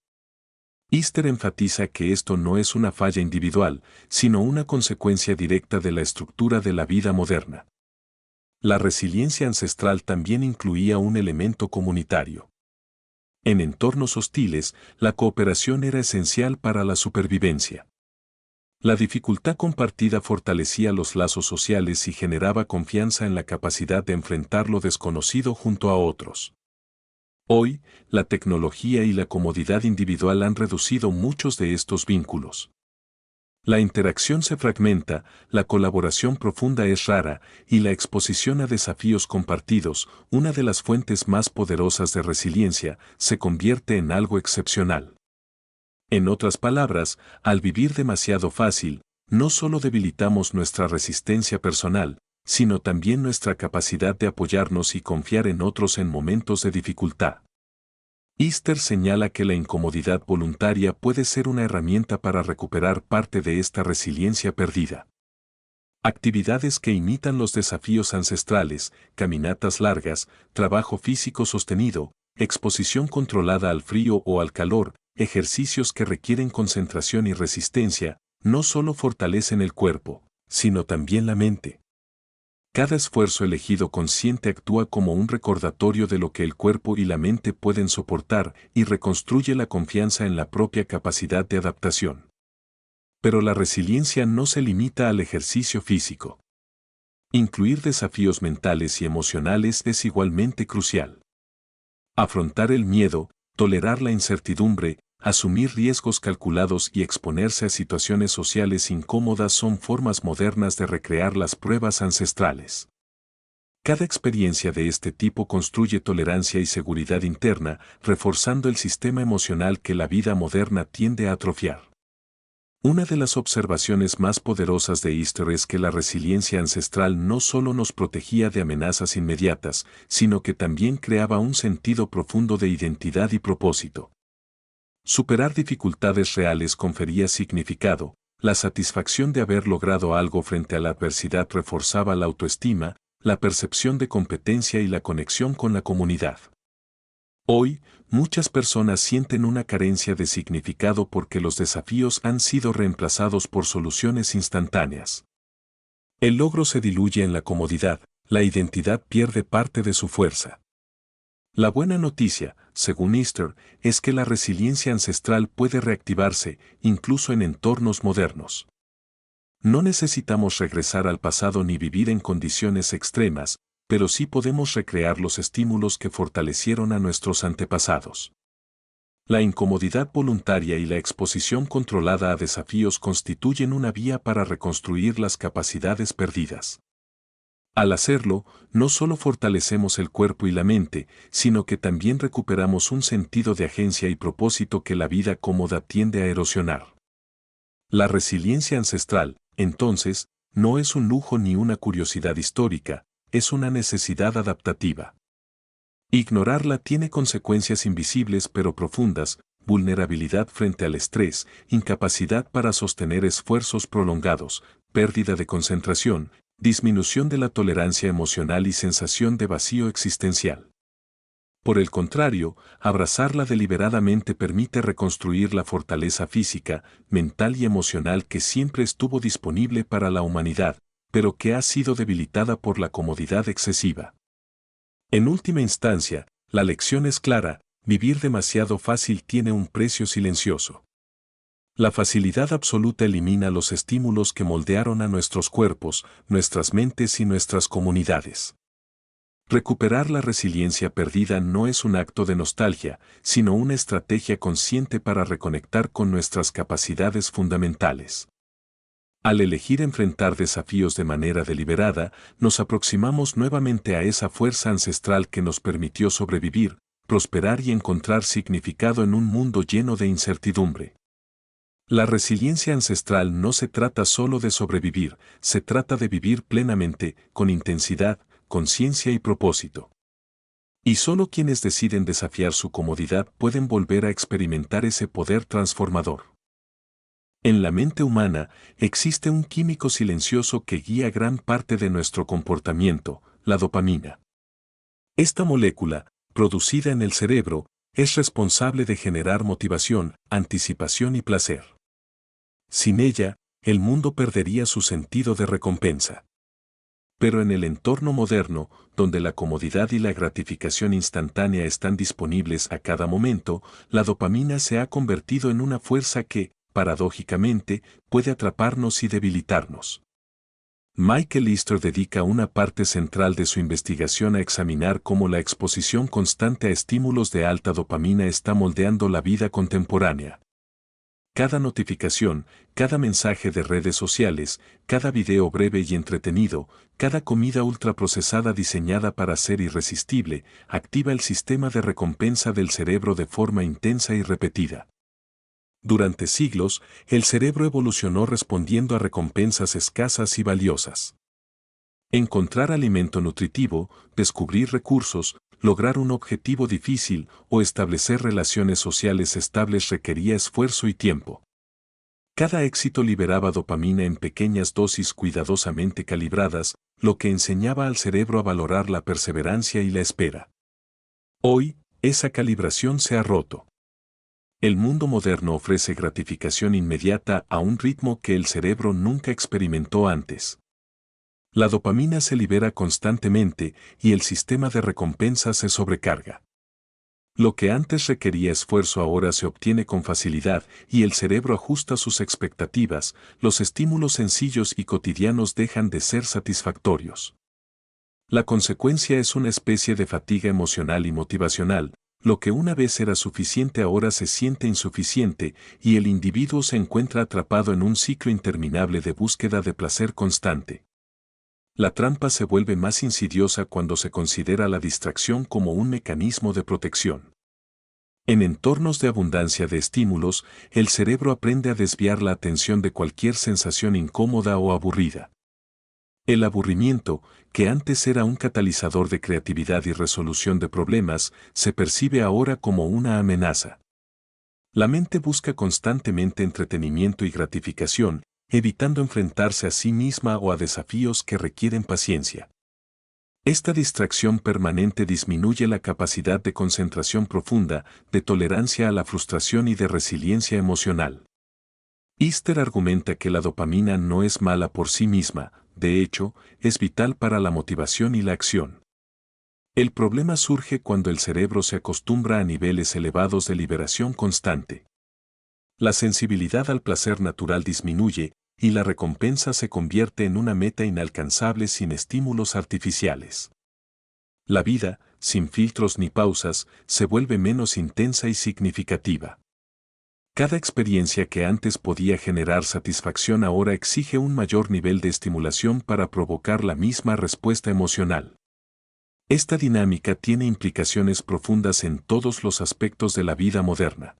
Easter enfatiza que esto no es una falla individual, sino una consecuencia directa de la estructura de la vida moderna. La resiliencia ancestral también incluía un elemento comunitario. En entornos hostiles, la cooperación era esencial para la supervivencia. La dificultad compartida fortalecía los lazos sociales y generaba confianza en la capacidad de enfrentar lo desconocido junto a otros. Hoy, la tecnología y la comodidad individual han reducido muchos de estos vínculos. La interacción se fragmenta, la colaboración profunda es rara y la exposición a desafíos compartidos, una de las fuentes más poderosas de resiliencia, se convierte en algo excepcional. En otras palabras, al vivir demasiado fácil, no solo debilitamos nuestra resistencia personal, sino también nuestra capacidad de apoyarnos y confiar en otros en momentos de dificultad. Easter señala que la incomodidad voluntaria puede ser una herramienta para recuperar parte de esta resiliencia perdida. Actividades que imitan los desafíos ancestrales, caminatas largas, trabajo físico sostenido, exposición controlada al frío o al calor, ejercicios que requieren concentración y resistencia, no solo fortalecen el cuerpo, sino también la mente. Cada esfuerzo elegido consciente actúa como un recordatorio de lo que el cuerpo y la mente pueden soportar y reconstruye la confianza en la propia capacidad de adaptación. Pero la resiliencia no se limita al ejercicio físico. Incluir desafíos mentales y emocionales es igualmente crucial. Afrontar el miedo, tolerar la incertidumbre, asumir riesgos calculados y exponerse a situaciones sociales incómodas son formas modernas de recrear las pruebas ancestrales. Cada experiencia de este tipo construye tolerancia y seguridad interna, reforzando el sistema emocional que la vida moderna tiende a atrofiar. Una de las observaciones más poderosas de Easter es que la resiliencia ancestral no solo nos protegía de amenazas inmediatas, sino que también creaba un sentido profundo de identidad y propósito. Superar dificultades reales confería significado, la satisfacción de haber logrado algo frente a la adversidad reforzaba la autoestima, la percepción de competencia y la conexión con la comunidad. Hoy, muchas personas sienten una carencia de significado porque los desafíos han sido reemplazados por soluciones instantáneas. El logro se diluye en la comodidad, la identidad pierde parte de su fuerza. La buena noticia, según Easter, es que la resiliencia ancestral puede reactivarse, incluso en entornos modernos. No necesitamos regresar al pasado ni vivir en condiciones extremas, pero sí podemos recrear los estímulos que fortalecieron a nuestros antepasados. La incomodidad voluntaria y la exposición controlada a desafíos constituyen una vía para reconstruir las capacidades perdidas. Al hacerlo, no solo fortalecemos el cuerpo y la mente, sino que también recuperamos un sentido de agencia y propósito que la vida cómoda tiende a erosionar. La resiliencia ancestral, entonces, no es un lujo ni una curiosidad histórica, es una necesidad adaptativa. Ignorarla tiene consecuencias invisibles pero profundas, vulnerabilidad frente al estrés, incapacidad para sostener esfuerzos prolongados, pérdida de concentración, disminución de la tolerancia emocional y sensación de vacío existencial. Por el contrario, abrazarla deliberadamente permite reconstruir la fortaleza física, mental y emocional que siempre estuvo disponible para la humanidad, pero que ha sido debilitada por la comodidad excesiva. En última instancia, la lección es clara: vivir demasiado fácil tiene un precio silencioso. La facilidad absoluta elimina los estímulos que moldearon a nuestros cuerpos, nuestras mentes y nuestras comunidades. Recuperar la resiliencia perdida no es un acto de nostalgia, sino una estrategia consciente para reconectar con nuestras capacidades fundamentales. Al elegir enfrentar desafíos de manera deliberada, nos aproximamos nuevamente a esa fuerza ancestral que nos permitió sobrevivir, prosperar y encontrar significado en un mundo lleno de incertidumbre. La resiliencia ancestral no se trata solo de sobrevivir, se trata de vivir plenamente, con intensidad, conciencia y propósito. Y solo quienes deciden desafiar su comodidad pueden volver a experimentar ese poder transformador. En la mente humana existe un químico silencioso que guía gran parte de nuestro comportamiento: la dopamina. Esta molécula, producida en el cerebro, es responsable de generar motivación, anticipación y placer. Sin ella, el mundo perdería su sentido de recompensa. Pero en el entorno moderno, donde la comodidad y la gratificación instantánea están disponibles a cada momento, la dopamina se ha convertido en una fuerza que, paradójicamente, puede atraparnos y debilitarnos. Michael Lister dedica una parte central de su investigación a examinar cómo la exposición constante a estímulos de alta dopamina está moldeando la vida contemporánea. Cada notificación, cada mensaje de redes sociales, cada video breve y entretenido, cada comida ultraprocesada diseñada para ser irresistible, activa el sistema de recompensa del cerebro de forma intensa y repetida. Durante siglos, el cerebro evolucionó respondiendo a recompensas escasas y valiosas. Encontrar alimento nutritivo, descubrir recursos, lograr un objetivo difícil o establecer relaciones sociales estables requería esfuerzo y tiempo. Cada éxito liberaba dopamina en pequeñas dosis cuidadosamente calibradas, lo que enseñaba al cerebro a valorar la perseverancia y la espera. Hoy, esa calibración se ha roto. El mundo moderno ofrece gratificación inmediata a un ritmo que el cerebro nunca experimentó antes. La dopamina se libera constantemente y el sistema de recompensa se sobrecarga. Lo que antes requería esfuerzo ahora se obtiene con facilidad y el cerebro ajusta sus expectativas. Los estímulos sencillos y cotidianos dejan de ser satisfactorios. La consecuencia es una especie de fatiga emocional y motivacional. Lo que una vez era suficiente ahora se siente insuficiente y el individuo se encuentra atrapado en un ciclo interminable de búsqueda de placer constante. La trampa se vuelve más insidiosa cuando se considera la distracción como un mecanismo de protección. En entornos de abundancia de estímulos, el cerebro aprende a desviar la atención de cualquier sensación incómoda o aburrida. El aburrimiento, que antes era un catalizador de creatividad y resolución de problemas, se percibe ahora como una amenaza. La mente busca constantemente entretenimiento y gratificación, evitando enfrentarse a sí misma o a desafíos que requieren paciencia. Esta distracción permanente disminuye la capacidad de concentración profunda, de tolerancia a la frustración y de resiliencia emocional. Easter argumenta que la dopamina no es mala por sí misma, de hecho, es vital para la motivación y la acción. El problema surge cuando el cerebro se acostumbra a niveles elevados de liberación constante. La sensibilidad al placer natural disminuye, y la recompensa se convierte en una meta inalcanzable sin estímulos artificiales. La vida, sin filtros ni pausas, se vuelve menos intensa y significativa. Cada experiencia que antes podía generar satisfacción ahora exige un mayor nivel de estimulación para provocar la misma respuesta emocional. Esta dinámica tiene implicaciones profundas en todos los aspectos de la vida moderna.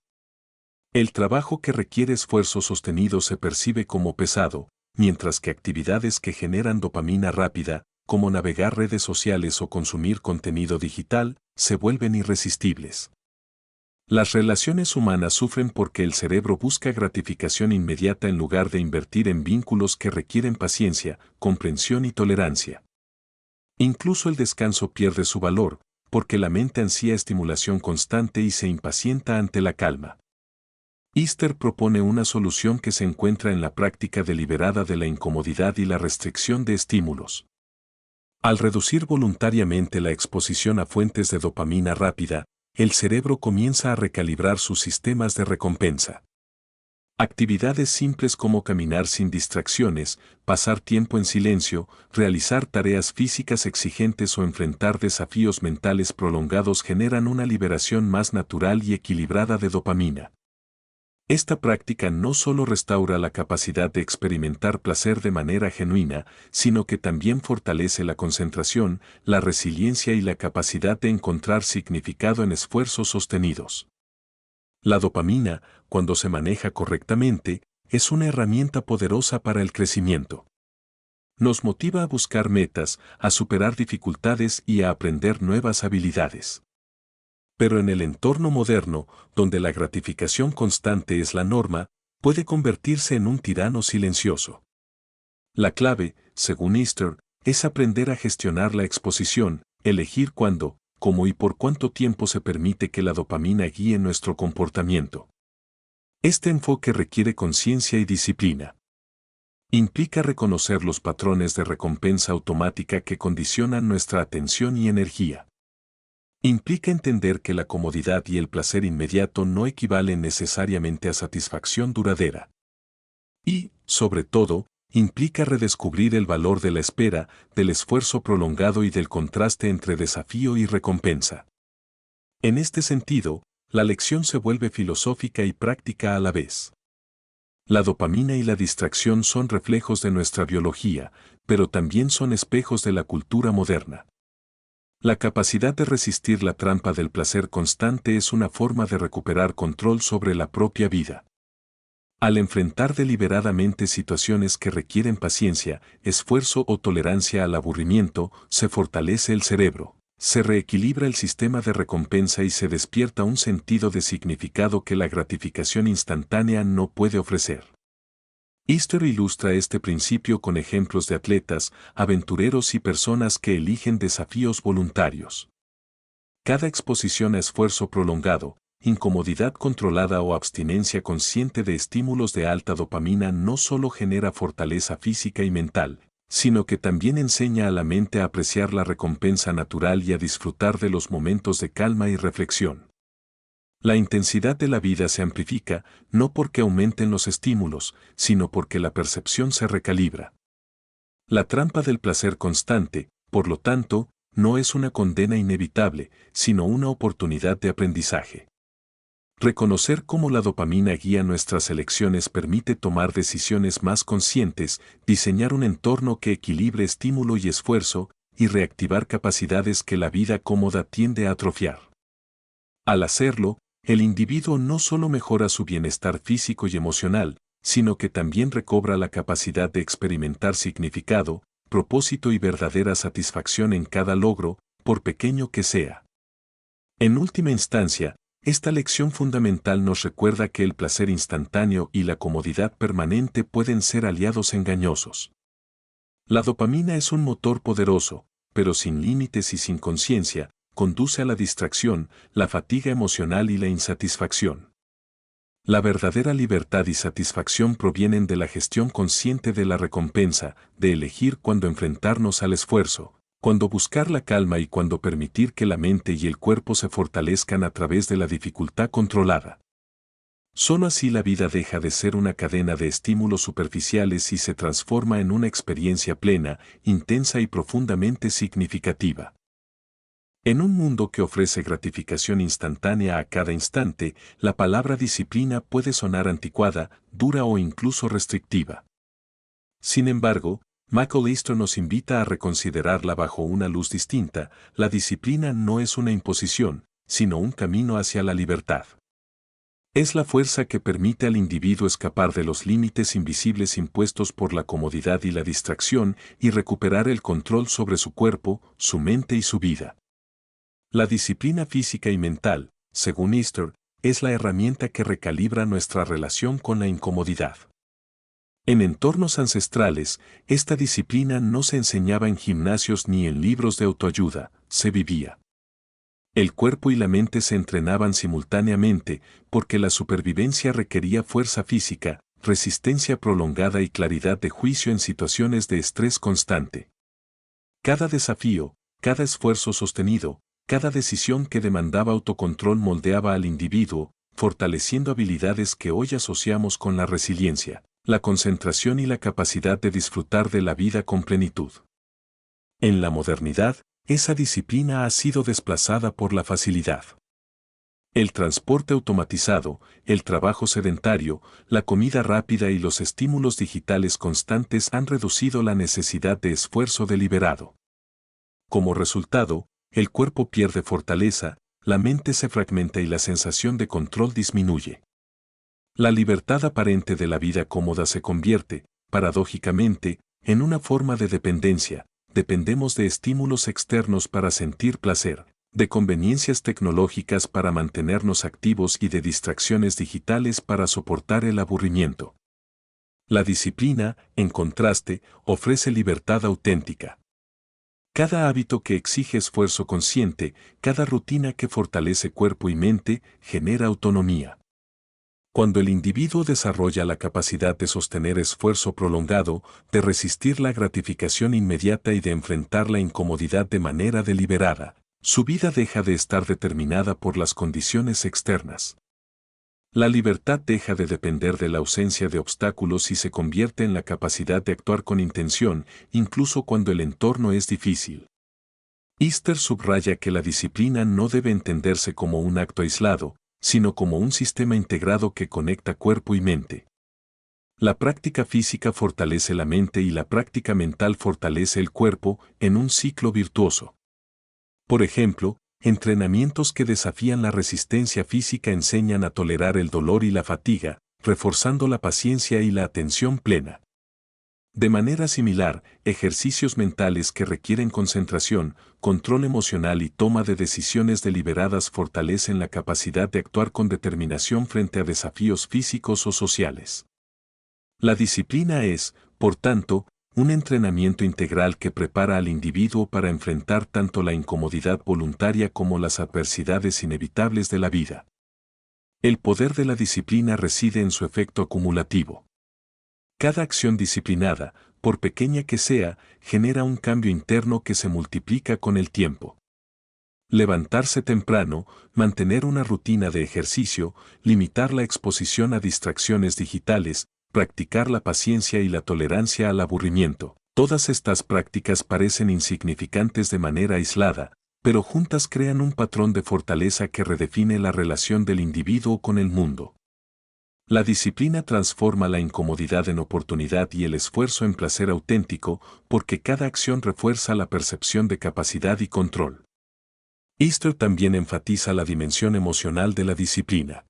El trabajo que requiere esfuerzo sostenido se percibe como pesado, mientras que actividades que generan dopamina rápida, como navegar redes sociales o consumir contenido digital, se vuelven irresistibles. Las relaciones humanas sufren porque el cerebro busca gratificación inmediata en lugar de invertir en vínculos que requieren paciencia, comprensión y tolerancia. Incluso el descanso pierde su valor, porque la mente ansía estimulación constante y se impacienta ante la calma. Easter propone una solución que se encuentra en la práctica deliberada de la incomodidad y la restricción de estímulos. Al reducir voluntariamente la exposición a fuentes de dopamina rápida, el cerebro comienza a recalibrar sus sistemas de recompensa. Actividades simples como caminar sin distracciones, pasar tiempo en silencio, realizar tareas físicas exigentes o enfrentar desafíos mentales prolongados generan una liberación más natural y equilibrada de dopamina. Esta práctica no solo restaura la capacidad de experimentar placer de manera genuina, sino que también fortalece la concentración, la resiliencia y la capacidad de encontrar significado en esfuerzos sostenidos. La dopamina, cuando se maneja correctamente, es una herramienta poderosa para el crecimiento. Nos motiva a buscar metas, a superar dificultades y a aprender nuevas habilidades. Pero en el entorno moderno, donde la gratificación constante es la norma, puede convertirse en un tirano silencioso. La clave, según Easter, es aprender a gestionar la exposición, elegir cuándo, cómo y por cuánto tiempo se permite que la dopamina guíe nuestro comportamiento. Este enfoque requiere conciencia y disciplina. Implica reconocer los patrones de recompensa automática que condicionan nuestra atención y energía. Implica entender que la comodidad y el placer inmediato no equivalen necesariamente a satisfacción duradera. Y, sobre todo, implica redescubrir el valor de la espera, del esfuerzo prolongado y del contraste entre desafío y recompensa. En este sentido, la lección se vuelve filosófica y práctica a la vez. La dopamina y la distracción son reflejos de nuestra biología, pero también son espejos de la cultura moderna. La capacidad de resistir la trampa del placer constante es una forma de recuperar control sobre la propia vida. Al enfrentar deliberadamente situaciones que requieren paciencia, esfuerzo o tolerancia al aburrimiento, se fortalece el cerebro, se reequilibra el sistema de recompensa y se despierta un sentido de significado que la gratificación instantánea no puede ofrecer. Easter ilustra este principio con ejemplos de atletas, aventureros y personas que eligen desafíos voluntarios. Cada exposición a esfuerzo prolongado, incomodidad controlada o abstinencia consciente de estímulos de alta dopamina no solo genera fortaleza física y mental, sino que también enseña a la mente a apreciar la recompensa natural y a disfrutar de los momentos de calma y reflexión. La intensidad de la vida se amplifica, no porque aumenten los estímulos, sino porque la percepción se recalibra. La trampa del placer constante, por lo tanto, no es una condena inevitable, sino una oportunidad de aprendizaje. Reconocer cómo la dopamina guía nuestras elecciones permite tomar decisiones más conscientes, diseñar un entorno que equilibre estímulo y esfuerzo, y reactivar capacidades que la vida cómoda tiende a atrofiar. Al hacerlo, el individuo no solo mejora su bienestar físico y emocional, sino que también recobra la capacidad de experimentar significado, propósito y verdadera satisfacción en cada logro, por pequeño que sea. En última instancia, esta lección fundamental nos recuerda que el placer instantáneo y la comodidad permanente pueden ser aliados engañosos. La dopamina es un motor poderoso, pero sin límites y sin conciencia, conduce a la distracción, la fatiga emocional y la insatisfacción. La verdadera libertad y satisfacción provienen de la gestión consciente de la recompensa, de elegir cuándo enfrentarnos al esfuerzo, cuándo buscar la calma y cuándo permitir que la mente y el cuerpo se fortalezcan a través de la dificultad controlada. Solo así la vida deja de ser una cadena de estímulos superficiales y se transforma en una experiencia plena, intensa y profundamente significativa. En un mundo que ofrece gratificación instantánea a cada instante, la palabra disciplina puede sonar anticuada, dura o incluso restrictiva. Sin embargo, Michael Easter nos invita a reconsiderarla bajo una luz distinta. La disciplina no es una imposición, sino un camino hacia la libertad. Es la fuerza que permite al individuo escapar de los límites invisibles impuestos por la comodidad y la distracción y recuperar el control sobre su cuerpo, su mente y su vida. La disciplina física y mental, según Easter, es la herramienta que recalibra nuestra relación con la incomodidad. En entornos ancestrales, esta disciplina no se enseñaba en gimnasios ni en libros de autoayuda, se vivía. El cuerpo y la mente se entrenaban simultáneamente porque la supervivencia requería fuerza física, resistencia prolongada y claridad de juicio en situaciones de estrés constante. Cada desafío, cada esfuerzo sostenido, cada decisión que demandaba autocontrol moldeaba al individuo, fortaleciendo habilidades que hoy asociamos con la resiliencia, la concentración y la capacidad de disfrutar de la vida con plenitud. En la modernidad, esa disciplina ha sido desplazada por la facilidad. El transporte automatizado, el trabajo sedentario, la comida rápida y los estímulos digitales constantes han reducido la necesidad de esfuerzo deliberado. Como resultado, el cuerpo pierde fortaleza, la mente se fragmenta y la sensación de control disminuye. La libertad aparente de la vida cómoda se convierte, paradójicamente, en una forma de dependencia. Dependemos de estímulos externos para sentir placer, de conveniencias tecnológicas para mantenernos activos y de distracciones digitales para soportar el aburrimiento. La disciplina, en contraste, ofrece libertad auténtica. Cada hábito que exige esfuerzo consciente, cada rutina que fortalece cuerpo y mente, genera autonomía. Cuando el individuo desarrolla la capacidad de sostener esfuerzo prolongado, de resistir la gratificación inmediata y de enfrentar la incomodidad de manera deliberada, su vida deja de estar determinada por las condiciones externas. La libertad deja de depender de la ausencia de obstáculos y se convierte en la capacidad de actuar con intención, incluso cuando el entorno es difícil. Easter subraya que la disciplina no debe entenderse como un acto aislado, sino como un sistema integrado que conecta cuerpo y mente. La práctica física fortalece la mente y la práctica mental fortalece el cuerpo en un ciclo virtuoso. Por ejemplo, entrenamientos que desafían la resistencia física enseñan a tolerar el dolor y la fatiga, reforzando la paciencia y la atención plena. De manera similar, ejercicios mentales que requieren concentración, control emocional y toma de decisiones deliberadas fortalecen la capacidad de actuar con determinación frente a desafíos físicos o sociales. La disciplina es, por tanto, un entrenamiento integral que prepara al individuo para enfrentar tanto la incomodidad voluntaria como las adversidades inevitables de la vida. El poder de la disciplina reside en su efecto acumulativo. Cada acción disciplinada, por pequeña que sea, genera un cambio interno que se multiplica con el tiempo. Levantarse temprano, mantener una rutina de ejercicio, limitar la exposición a distracciones digitales, practicar la paciencia y la tolerancia al aburrimiento. Todas estas prácticas parecen insignificantes de manera aislada, pero juntas crean un patrón de fortaleza que redefine la relación del individuo con el mundo. La disciplina transforma la incomodidad en oportunidad y el esfuerzo en placer auténtico, porque cada acción refuerza la percepción de capacidad y control. Easter también enfatiza la dimensión emocional de la disciplina.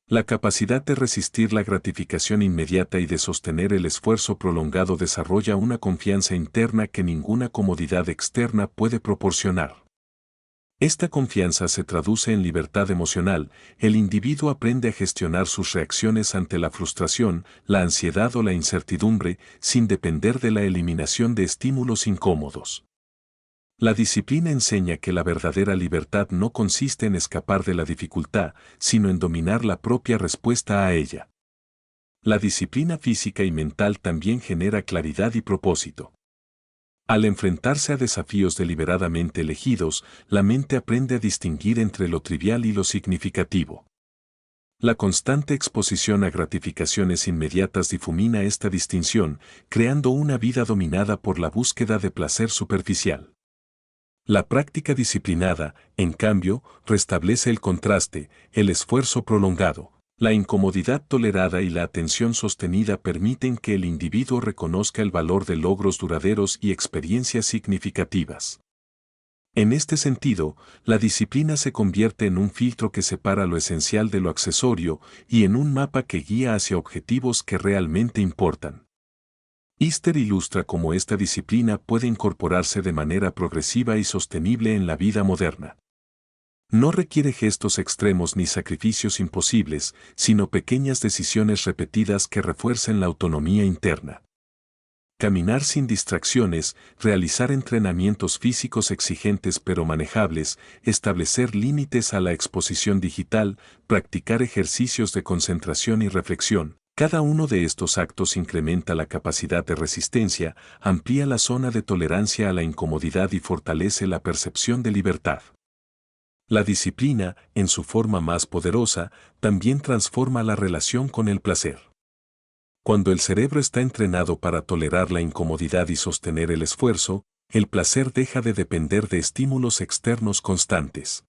La capacidad de resistir la gratificación inmediata y de sostener el esfuerzo prolongado desarrolla una confianza interna que ninguna comodidad externa puede proporcionar. Esta confianza se traduce en libertad emocional, el individuo aprende a gestionar sus reacciones ante la frustración, la ansiedad o la incertidumbre, sin depender de la eliminación de estímulos incómodos. La disciplina enseña que la verdadera libertad no consiste en escapar de la dificultad, sino en dominar la propia respuesta a ella. La disciplina física y mental también genera claridad y propósito. Al enfrentarse a desafíos deliberadamente elegidos, la mente aprende a distinguir entre lo trivial y lo significativo. La constante exposición a gratificaciones inmediatas difumina esta distinción, creando una vida dominada por la búsqueda de placer superficial. La práctica disciplinada, en cambio, restablece el contraste, el esfuerzo prolongado. La incomodidad tolerada y la atención sostenida permiten que el individuo reconozca el valor de logros duraderos y experiencias significativas. En este sentido, la disciplina se convierte en un filtro que separa lo esencial de lo accesorio y en un mapa que guía hacia objetivos que realmente importan. Easter ilustra cómo esta disciplina puede incorporarse de manera progresiva y sostenible en la vida moderna. No requiere gestos extremos ni sacrificios imposibles, sino pequeñas decisiones repetidas que refuercen la autonomía interna. Caminar sin distracciones, realizar entrenamientos físicos exigentes pero manejables, establecer límites a la exposición digital, practicar ejercicios de concentración y reflexión. Cada uno de estos actos incrementa la capacidad de resistencia, amplía la zona de tolerancia a la incomodidad y fortalece la percepción de libertad. La disciplina, en su forma más poderosa, también transforma la relación con el placer. Cuando el cerebro está entrenado para tolerar la incomodidad y sostener el esfuerzo, el placer deja de depender de estímulos externos constantes.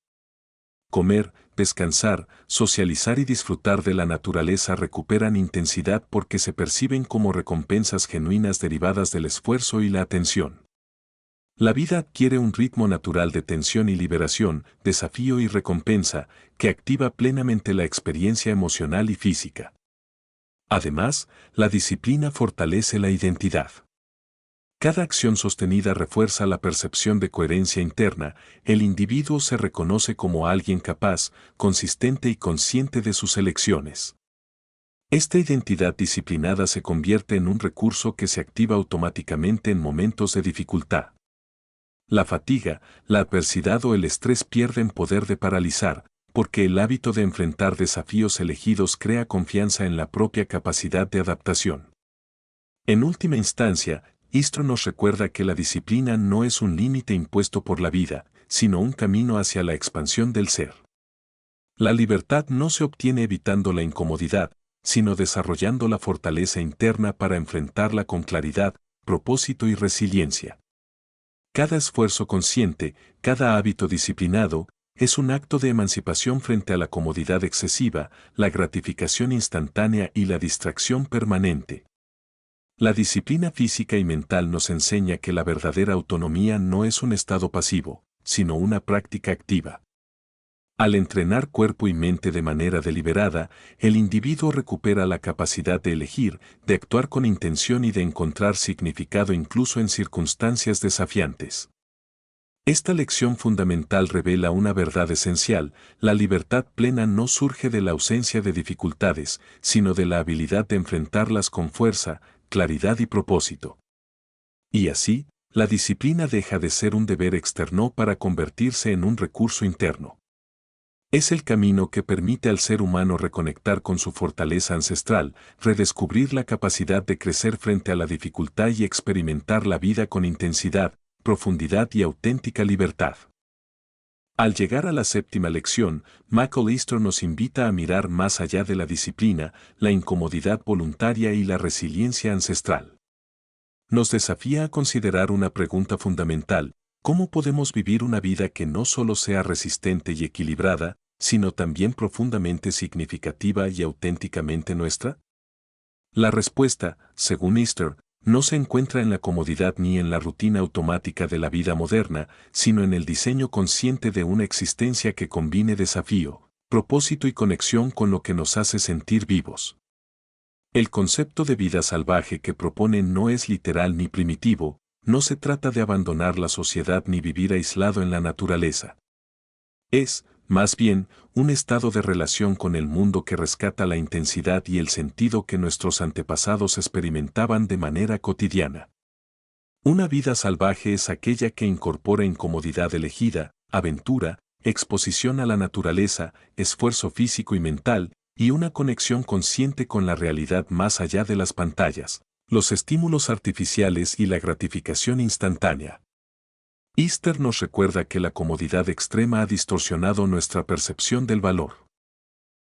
Comer, descansar, socializar y disfrutar de la naturaleza recuperan intensidad porque se perciben como recompensas genuinas derivadas del esfuerzo y la atención. La vida adquiere un ritmo natural de tensión y liberación, desafío y recompensa, que activa plenamente la experiencia emocional y física. Además, la disciplina fortalece la identidad. Cada acción sostenida refuerza la percepción de coherencia interna, el individuo se reconoce como alguien capaz, consistente y consciente de sus elecciones. Esta identidad disciplinada se convierte en un recurso que se activa automáticamente en momentos de dificultad. La fatiga, la adversidad o el estrés pierden poder de paralizar, porque el hábito de enfrentar desafíos elegidos crea confianza en la propia capacidad de adaptación. En última instancia, Easton nos recuerda que la disciplina no es un límite impuesto por la vida, sino un camino hacia la expansión del ser. La libertad no se obtiene evitando la incomodidad, sino desarrollando la fortaleza interna para enfrentarla con claridad, propósito y resiliencia. Cada esfuerzo consciente, cada hábito disciplinado, es un acto de emancipación frente a la comodidad excesiva, la gratificación instantánea y la distracción permanente. La disciplina física y mental nos enseña que la verdadera autonomía no es un estado pasivo, sino una práctica activa. Al entrenar cuerpo y mente de manera deliberada, el individuo recupera la capacidad de elegir, de actuar con intención y de encontrar significado incluso en circunstancias desafiantes. Esta lección fundamental revela una verdad esencial: la libertad plena no surge de la ausencia de dificultades, sino de la habilidad de enfrentarlas con fuerza, claridad y propósito. Y así, la disciplina deja de ser un deber externo para convertirse en un recurso interno. Es el camino que permite al ser humano reconectar con su fortaleza ancestral, redescubrir la capacidad de crecer frente a la dificultad y experimentar la vida con intensidad, profundidad y auténtica libertad. Al llegar a la séptima lección, McAllister nos invita a mirar más allá de la disciplina, la incomodidad voluntaria y la resiliencia ancestral. Nos desafía a considerar una pregunta fundamental: ¿cómo podemos vivir una vida que no solo sea resistente y equilibrada, sino también profundamente significativa y auténticamente nuestra? La respuesta, según Easter, no se encuentra en la comodidad ni en la rutina automática de la vida moderna, sino en el diseño consciente de una existencia que combine desafío, propósito y conexión con lo que nos hace sentir vivos. El concepto de vida salvaje que propone no es literal ni primitivo, no se trata de abandonar la sociedad ni vivir aislado en la naturaleza. Es, más bien, un estado de relación con el mundo que rescata la intensidad y el sentido que nuestros antepasados experimentaban de manera cotidiana. Una vida salvaje es aquella que incorpora incomodidad elegida, aventura, exposición a la naturaleza, esfuerzo físico y mental, y una conexión consciente con la realidad más allá de las pantallas, los estímulos artificiales y la gratificación instantánea. Easter nos recuerda que la comodidad extrema ha distorsionado nuestra percepción del valor.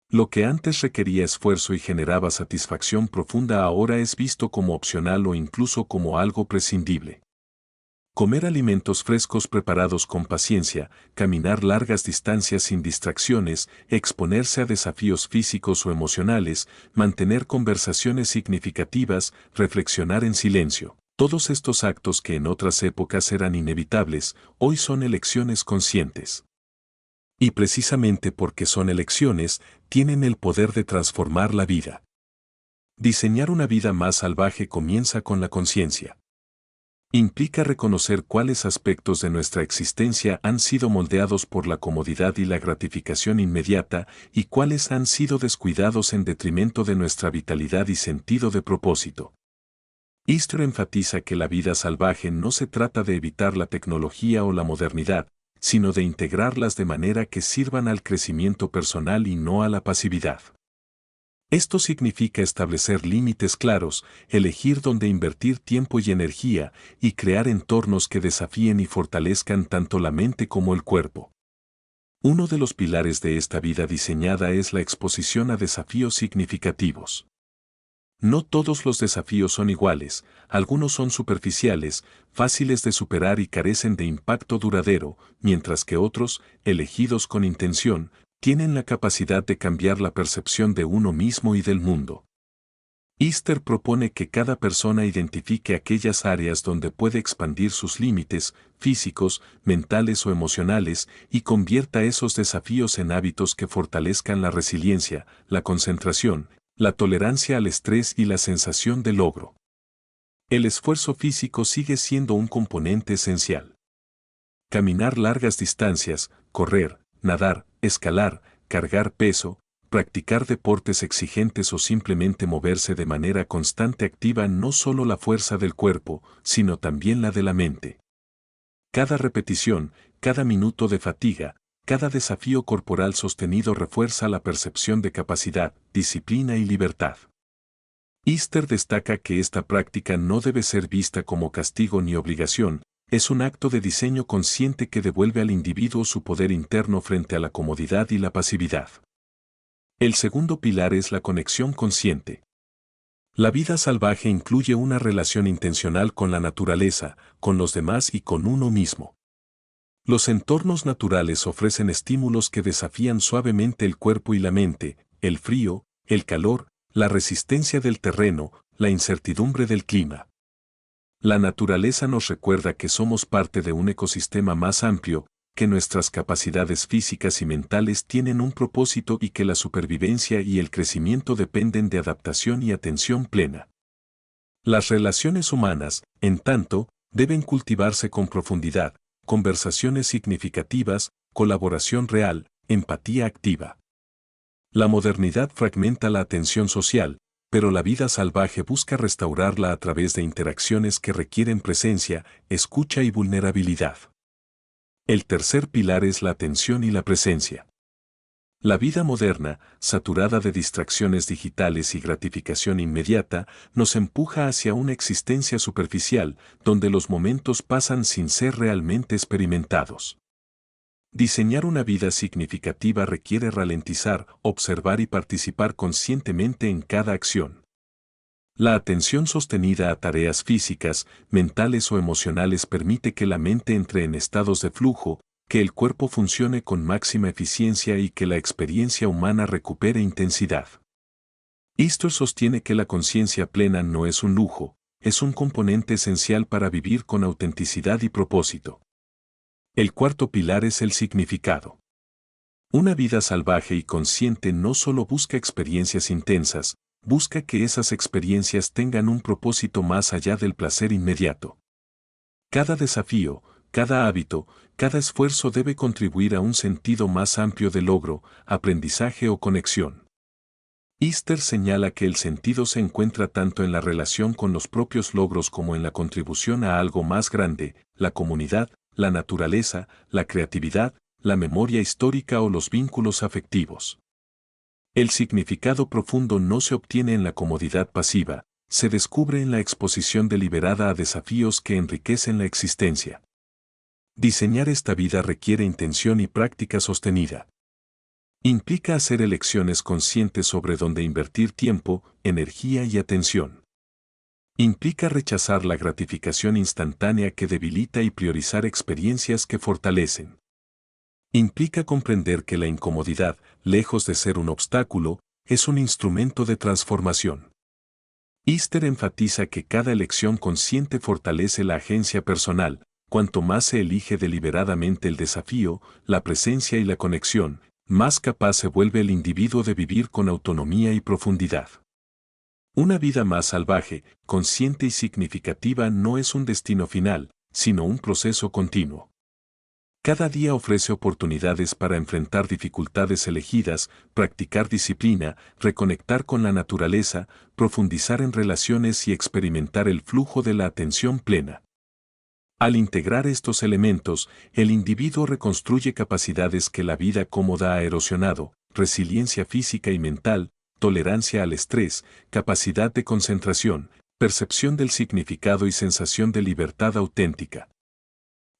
Lo que antes requería esfuerzo y generaba satisfacción profunda ahora es visto como opcional o incluso como algo prescindible. Comer alimentos frescos preparados con paciencia, caminar largas distancias sin distracciones, exponerse a desafíos físicos o emocionales, mantener conversaciones significativas, reflexionar en silencio. Todos estos actos que en otras épocas eran inevitables, hoy son elecciones conscientes. Y precisamente porque son elecciones, tienen el poder de transformar la vida. Diseñar una vida más salvaje comienza con la conciencia. Implica reconocer cuáles aspectos de nuestra existencia han sido moldeados por la comodidad y la gratificación inmediata y cuáles han sido descuidados en detrimento de nuestra vitalidad y sentido de propósito. Easter enfatiza que la vida salvaje no se trata de evitar la tecnología o la modernidad, sino de integrarlas de manera que sirvan al crecimiento personal y no a la pasividad. Esto significa establecer límites claros, elegir dónde invertir tiempo y energía, y crear entornos que desafíen y fortalezcan tanto la mente como el cuerpo. Uno de los pilares de esta vida diseñada es la exposición a desafíos significativos. No todos los desafíos son iguales, algunos son superficiales, fáciles de superar y carecen de impacto duradero, mientras que otros, elegidos con intención, tienen la capacidad de cambiar la percepción de uno mismo y del mundo. Easter propone que cada persona identifique aquellas áreas donde puede expandir sus límites, físicos, mentales o emocionales, y convierta esos desafíos en hábitos que fortalezcan la resiliencia, la concentración, la tolerancia al estrés y la sensación de logro. El esfuerzo físico sigue siendo un componente esencial. Caminar largas distancias, correr, nadar, escalar, cargar peso, practicar deportes exigentes o simplemente moverse de manera constante activa no solo la fuerza del cuerpo, sino también la de la mente. Cada repetición, cada minuto de fatiga, cada desafío corporal sostenido refuerza la percepción de capacidad, disciplina y libertad. Easter destaca que esta práctica no debe ser vista como castigo ni obligación, es un acto de diseño consciente que devuelve al individuo su poder interno frente a la comodidad y la pasividad. El segundo pilar es la conexión consciente. La vida salvaje incluye una relación intencional con la naturaleza, con los demás y con uno mismo. Los entornos naturales ofrecen estímulos que desafían suavemente el cuerpo y la mente, el frío, el calor, la resistencia del terreno, la incertidumbre del clima. La naturaleza nos recuerda que somos parte de un ecosistema más amplio, que nuestras capacidades físicas y mentales tienen un propósito y que la supervivencia y el crecimiento dependen de adaptación y atención plena. Las relaciones humanas, en tanto, deben cultivarse con profundidad, conversaciones significativas, colaboración real, empatía activa. La modernidad fragmenta la atención social, pero la vida salvaje busca restaurarla a través de interacciones que requieren presencia, escucha y vulnerabilidad. El tercer pilar es la atención y la presencia. La vida moderna, saturada de distracciones digitales y gratificación inmediata, nos empuja hacia una existencia superficial, donde los momentos pasan sin ser realmente experimentados. Diseñar una vida significativa requiere ralentizar, observar y participar conscientemente en cada acción. La atención sostenida a tareas físicas, mentales o emocionales permite que la mente entre en estados de flujo, que el cuerpo funcione con máxima eficiencia y que la experiencia humana recupere intensidad. Esto sostiene que la conciencia plena no es un lujo, es un componente esencial para vivir con autenticidad y propósito. El cuarto pilar es el significado. Una vida salvaje y consciente no solo busca experiencias intensas, busca que esas experiencias tengan un propósito más allá del placer inmediato. Cada desafío, cada hábito, cada esfuerzo debe contribuir a un sentido más amplio de logro, aprendizaje o conexión. Easter señala que el sentido se encuentra tanto en la relación con los propios logros como en la contribución a algo más grande, la comunidad, la naturaleza, la creatividad, la memoria histórica o los vínculos afectivos. El significado profundo no se obtiene en la comodidad pasiva, se descubre en la exposición deliberada a desafíos que enriquecen la existencia. Diseñar esta vida requiere intención y práctica sostenida. Implica hacer elecciones conscientes sobre dónde invertir tiempo, energía y atención. Implica rechazar la gratificación instantánea que debilita y priorizar experiencias que fortalecen. Implica comprender que la incomodidad, lejos de ser un obstáculo, es un instrumento de transformación. Easter enfatiza que cada elección consciente fortalece la agencia personal, cuanto más se elige deliberadamente el desafío, la presencia y la conexión, más capaz se vuelve el individuo de vivir con autonomía y profundidad. Una vida más salvaje, consciente y significativa no es un destino final, sino un proceso continuo. Cada día ofrece oportunidades para enfrentar dificultades elegidas, practicar disciplina, reconectar con la naturaleza, profundizar en relaciones y experimentar el flujo de la atención plena. Al integrar estos elementos, el individuo reconstruye capacidades que la vida cómoda ha erosionado: resiliencia física y mental, tolerancia al estrés, capacidad de concentración, percepción del significado y sensación de libertad auténtica.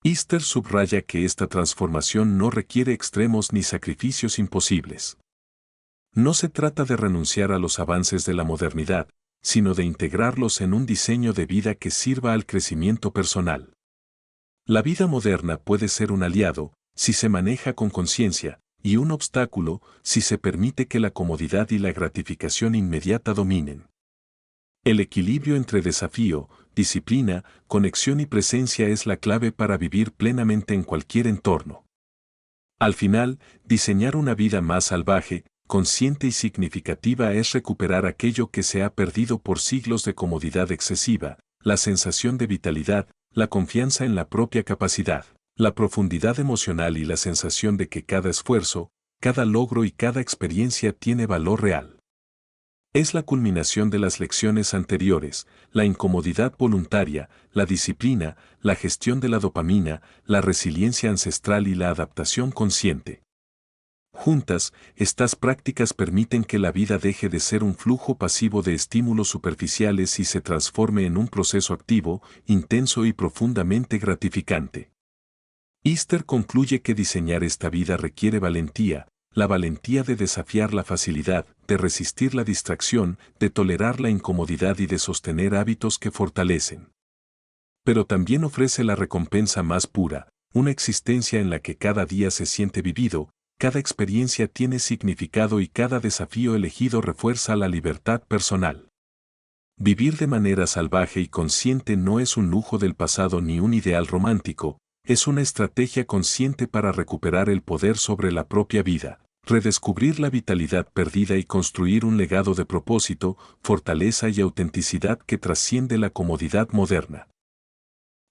Easter subraya que esta transformación no requiere extremos ni sacrificios imposibles. No se trata de renunciar a los avances de la modernidad, sino de integrarlos en un diseño de vida que sirva al crecimiento personal. La vida moderna puede ser un aliado, si se maneja con conciencia, y un obstáculo, si se permite que la comodidad y la gratificación inmediata dominen. El equilibrio entre desafío, disciplina, conexión y presencia es la clave para vivir plenamente en cualquier entorno. Al final, diseñar una vida más salvaje, consciente y significativa es recuperar aquello que se ha perdido por siglos de comodidad excesiva: la sensación de vitalidad, la confianza en la propia capacidad, la profundidad emocional y la sensación de que cada esfuerzo, cada logro y cada experiencia tiene valor real. Es la culminación de las lecciones anteriores: la incomodidad voluntaria, la disciplina, la gestión de la dopamina, la resiliencia ancestral y la adaptación consciente. Juntas, estas prácticas permiten que la vida deje de ser un flujo pasivo de estímulos superficiales y se transforme en un proceso activo, intenso y profundamente gratificante. Easter concluye que diseñar esta vida requiere valentía: la valentía de desafiar la facilidad, de resistir la distracción, de tolerar la incomodidad y de sostener hábitos que fortalecen. Pero también ofrece la recompensa más pura: una existencia en la que cada día se siente vivido, cada experiencia tiene significado y cada desafío elegido refuerza la libertad personal. Vivir de manera salvaje y consciente no es un lujo del pasado ni un ideal romántico, es una estrategia consciente para recuperar el poder sobre la propia vida, redescubrir la vitalidad perdida y construir un legado de propósito, fortaleza y autenticidad que trasciende la comodidad moderna.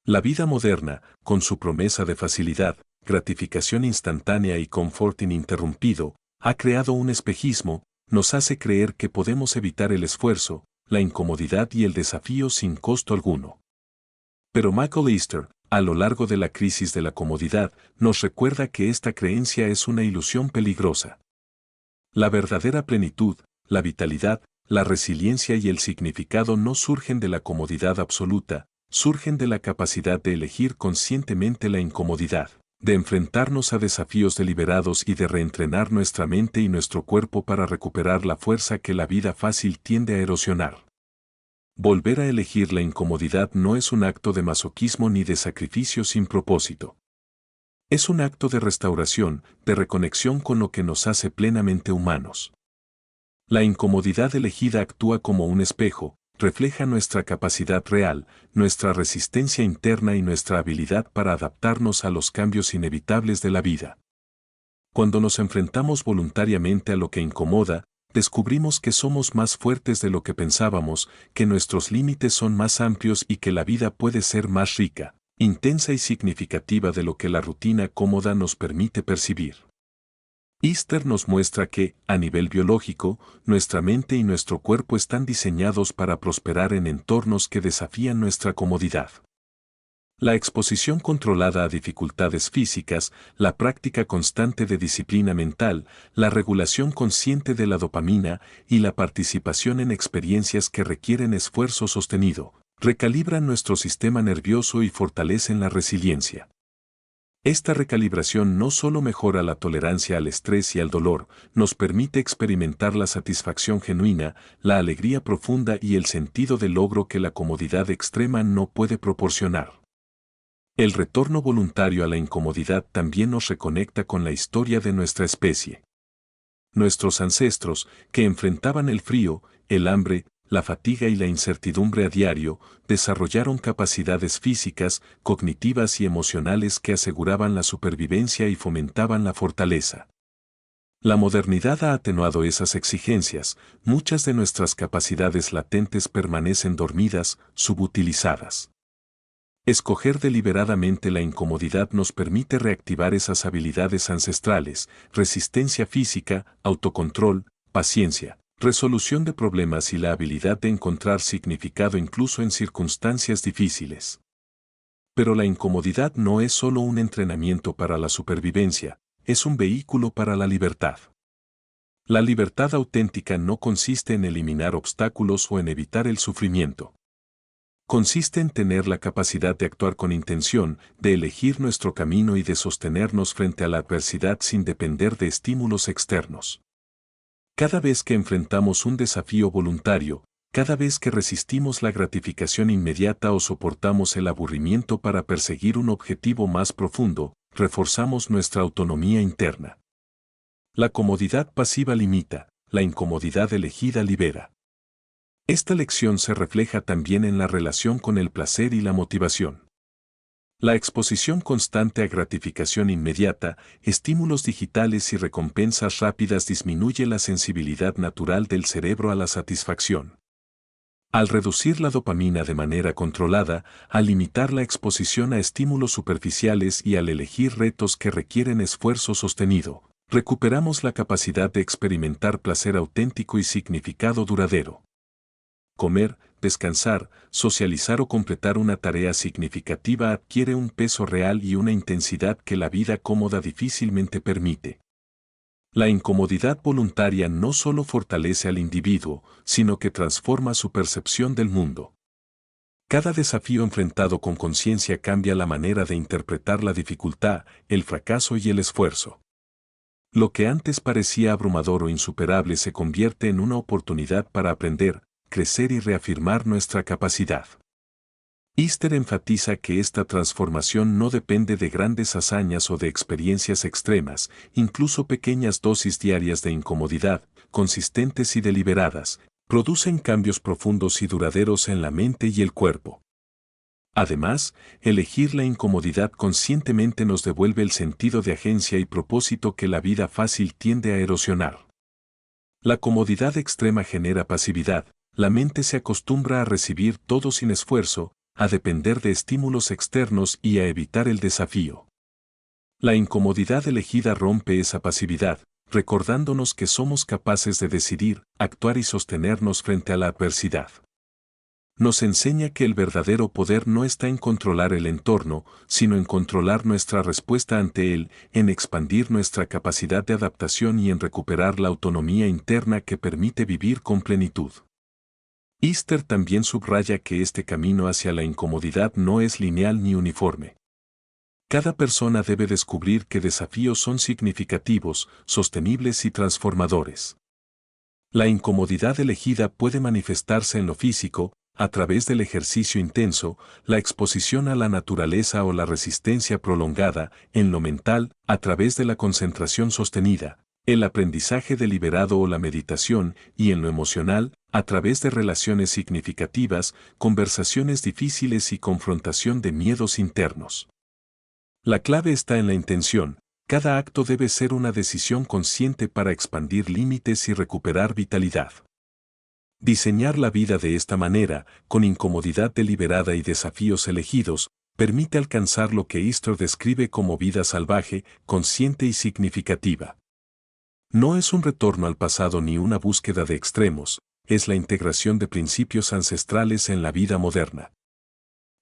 La vida moderna, con su promesa de facilidad, gratificación instantánea y confort ininterrumpido, ha creado un espejismo: nos hace creer que podemos evitar el esfuerzo, la incomodidad y el desafío sin costo alguno. Pero Michael Easter, a lo largo de la crisis de la comodidad, nos recuerda que esta creencia es una ilusión peligrosa. La verdadera plenitud, la vitalidad, la resiliencia y el significado no surgen de la comodidad absoluta, surgen de la capacidad de elegir conscientemente la incomodidad, de enfrentarnos a desafíos deliberados y de reentrenar nuestra mente y nuestro cuerpo para recuperar la fuerza que la vida fácil tiende a erosionar. Volver a elegir la incomodidad no es un acto de masoquismo ni de sacrificio sin propósito. Es un acto de restauración, de reconexión con lo que nos hace plenamente humanos. La incomodidad elegida actúa como un espejo, refleja nuestra capacidad real, nuestra resistencia interna y nuestra habilidad para adaptarnos a los cambios inevitables de la vida. Cuando nos enfrentamos voluntariamente a lo que incomoda, descubrimos que somos más fuertes de lo que pensábamos, que nuestros límites son más amplios y que la vida puede ser más rica, intensa y significativa de lo que la rutina cómoda nos permite percibir. Easter nos muestra que, a nivel biológico, nuestra mente y nuestro cuerpo están diseñados para prosperar en entornos que desafían nuestra comodidad. La exposición controlada a dificultades físicas, la práctica constante de disciplina mental, la regulación consciente de la dopamina y la participación en experiencias que requieren esfuerzo sostenido, recalibran nuestro sistema nervioso y fortalecen la resiliencia. Esta recalibración no solo mejora la tolerancia al estrés y al dolor, nos permite experimentar la satisfacción genuina, la alegría profunda y el sentido de logro que la comodidad extrema no puede proporcionar. El retorno voluntario a la incomodidad también nos reconecta con la historia de nuestra especie. Nuestros ancestros, que enfrentaban el frío, el hambre, la fatiga y la incertidumbre a diario, desarrollaron capacidades físicas, cognitivas y emocionales que aseguraban la supervivencia y fomentaban la fortaleza. La modernidad ha atenuado esas exigencias, muchas de nuestras capacidades latentes permanecen dormidas, subutilizadas. Escoger deliberadamente la incomodidad nos permite reactivar esas habilidades ancestrales: resistencia física, autocontrol, paciencia, resolución de problemas y la habilidad de encontrar significado incluso en circunstancias difíciles. Pero la incomodidad no es solo un entrenamiento para la supervivencia, es un vehículo para la libertad. La libertad auténtica no consiste en eliminar obstáculos o en evitar el sufrimiento. Consiste en tener la capacidad de actuar con intención, de elegir nuestro camino y de sostenernos frente a la adversidad sin depender de estímulos externos. Cada vez que enfrentamos un desafío voluntario, cada vez que resistimos la gratificación inmediata o soportamos el aburrimiento para perseguir un objetivo más profundo, reforzamos nuestra autonomía interna. La comodidad pasiva limita, la incomodidad elegida libera. Esta lección se refleja también en la relación con el placer y la motivación. La exposición constante a gratificación inmediata, estímulos digitales y recompensas rápidas disminuye la sensibilidad natural del cerebro a la satisfacción. Al reducir la dopamina de manera controlada, al limitar la exposición a estímulos superficiales y al elegir retos que requieren esfuerzo sostenido, recuperamos la capacidad de experimentar placer auténtico y significado duradero. Comer, descansar, socializar o completar una tarea significativa adquiere un peso real y una intensidad que la vida cómoda difícilmente permite. La incomodidad voluntaria no solo fortalece al individuo, sino que transforma su percepción del mundo. Cada desafío enfrentado con conciencia cambia la manera de interpretar la dificultad, el fracaso y el esfuerzo. Lo que antes parecía abrumador o insuperable se convierte en una oportunidad para aprender, crecer y reafirmar nuestra capacidad. Easter enfatiza que esta transformación no depende de grandes hazañas o de experiencias extremas, incluso pequeñas dosis diarias de incomodidad, consistentes y deliberadas, producen cambios profundos y duraderos en la mente y el cuerpo. Además, elegir la incomodidad conscientemente nos devuelve el sentido de agencia y propósito que la vida fácil tiende a erosionar. La comodidad extrema genera pasividad, la mente se acostumbra a recibir todo sin esfuerzo, a depender de estímulos externos y a evitar el desafío. La incomodidad elegida rompe esa pasividad, recordándonos que somos capaces de decidir, actuar y sostenernos frente a la adversidad. Nos enseña que el verdadero poder no está en controlar el entorno, sino en controlar nuestra respuesta ante él, en expandir nuestra capacidad de adaptación y en recuperar la autonomía interna que permite vivir con plenitud. Easter también subraya que este camino hacia la incomodidad no es lineal ni uniforme. Cada persona debe descubrir qué desafíos son significativos, sostenibles y transformadores. La incomodidad elegida puede manifestarse en lo físico, a través del ejercicio intenso, la exposición a la naturaleza o la resistencia prolongada; en lo mental, a través de la concentración sostenida, el aprendizaje deliberado o la meditación; y en lo emocional, a través de relaciones significativas, conversaciones difíciles y confrontación de miedos internos. La clave está en la intención. Cada acto debe ser una decisión consciente para expandir límites y recuperar vitalidad. Diseñar la vida de esta manera, con incomodidad deliberada y desafíos elegidos, permite alcanzar lo que Easter describe como vida salvaje, consciente y significativa. No es un retorno al pasado ni una búsqueda de extremos, es la integración de principios ancestrales en la vida moderna.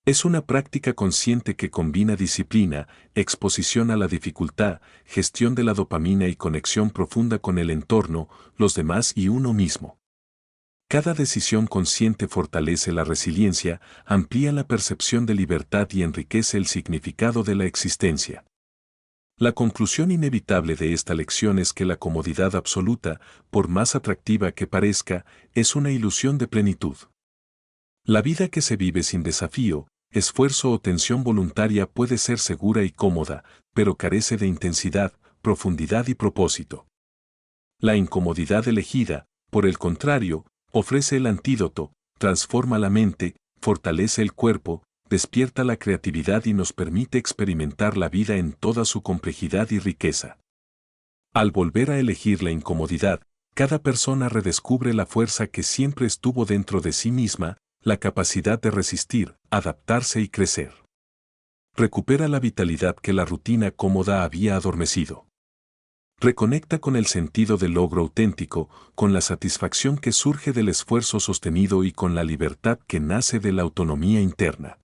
Es una práctica consciente que combina disciplina, exposición a la dificultad, gestión de la dopamina y conexión profunda con el entorno, los demás y uno mismo. Cada decisión consciente fortalece la resiliencia, amplía la percepción de libertad y enriquece el significado de la existencia. La conclusión inevitable de esta lección es que la comodidad absoluta, por más atractiva que parezca, es una ilusión de plenitud. La vida que se vive sin desafío, esfuerzo o tensión voluntaria puede ser segura y cómoda, pero carece de intensidad, profundidad y propósito. La incomodidad elegida, por el contrario, ofrece el antídoto, transforma la mente, fortalece el cuerpo, despierta la creatividad y nos permite experimentar la vida en toda su complejidad y riqueza. Al volver a elegir la incomodidad, cada persona redescubre la fuerza que siempre estuvo dentro de sí misma, la capacidad de resistir, adaptarse y crecer. Recupera la vitalidad que la rutina cómoda había adormecido. Reconecta con el sentido del logro auténtico, con la satisfacción que surge del esfuerzo sostenido y con la libertad que nace de la autonomía interna.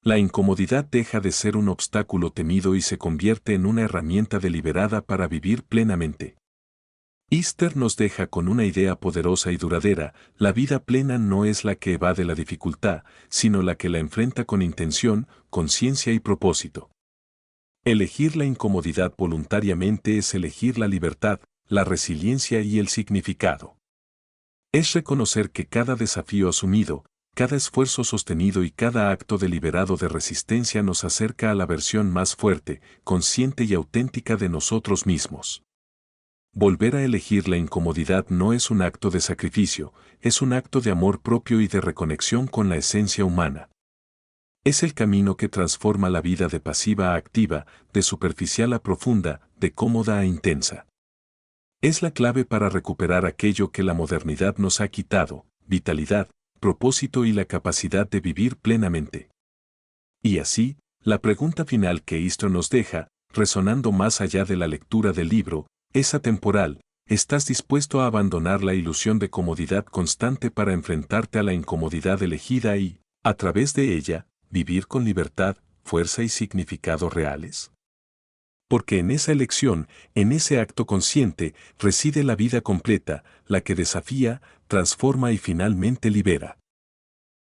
La incomodidad deja de ser un obstáculo temido y se convierte en una herramienta deliberada para vivir plenamente. Easter nos deja con una idea poderosa y duradera: la vida plena no es la que evade la dificultad, sino la que la enfrenta con intención, conciencia y propósito. Elegir la incomodidad voluntariamente es elegir la libertad, la resiliencia y el significado. Es reconocer que cada desafío asumido, cada esfuerzo sostenido y cada acto deliberado de resistencia nos acerca a la versión más fuerte, consciente y auténtica de nosotros mismos. Volver a elegir la incomodidad no es un acto de sacrificio, es un acto de amor propio y de reconexión con la esencia humana. Es el camino que transforma la vida de pasiva a activa, de superficial a profunda, de cómoda a intensa. Es la clave para recuperar aquello que la modernidad nos ha quitado: vitalidad, propósito y la capacidad de vivir plenamente. Y así, la pregunta final que Easter nos deja, resonando más allá de la lectura del libro, es atemporal: ¿estás dispuesto a abandonar la ilusión de comodidad constante para enfrentarte a la incomodidad elegida y, a través de ella, vivir con libertad, fuerza y significado reales? Porque en esa elección, en ese acto consciente, reside la vida completa, la que desafía, transforma y finalmente libera.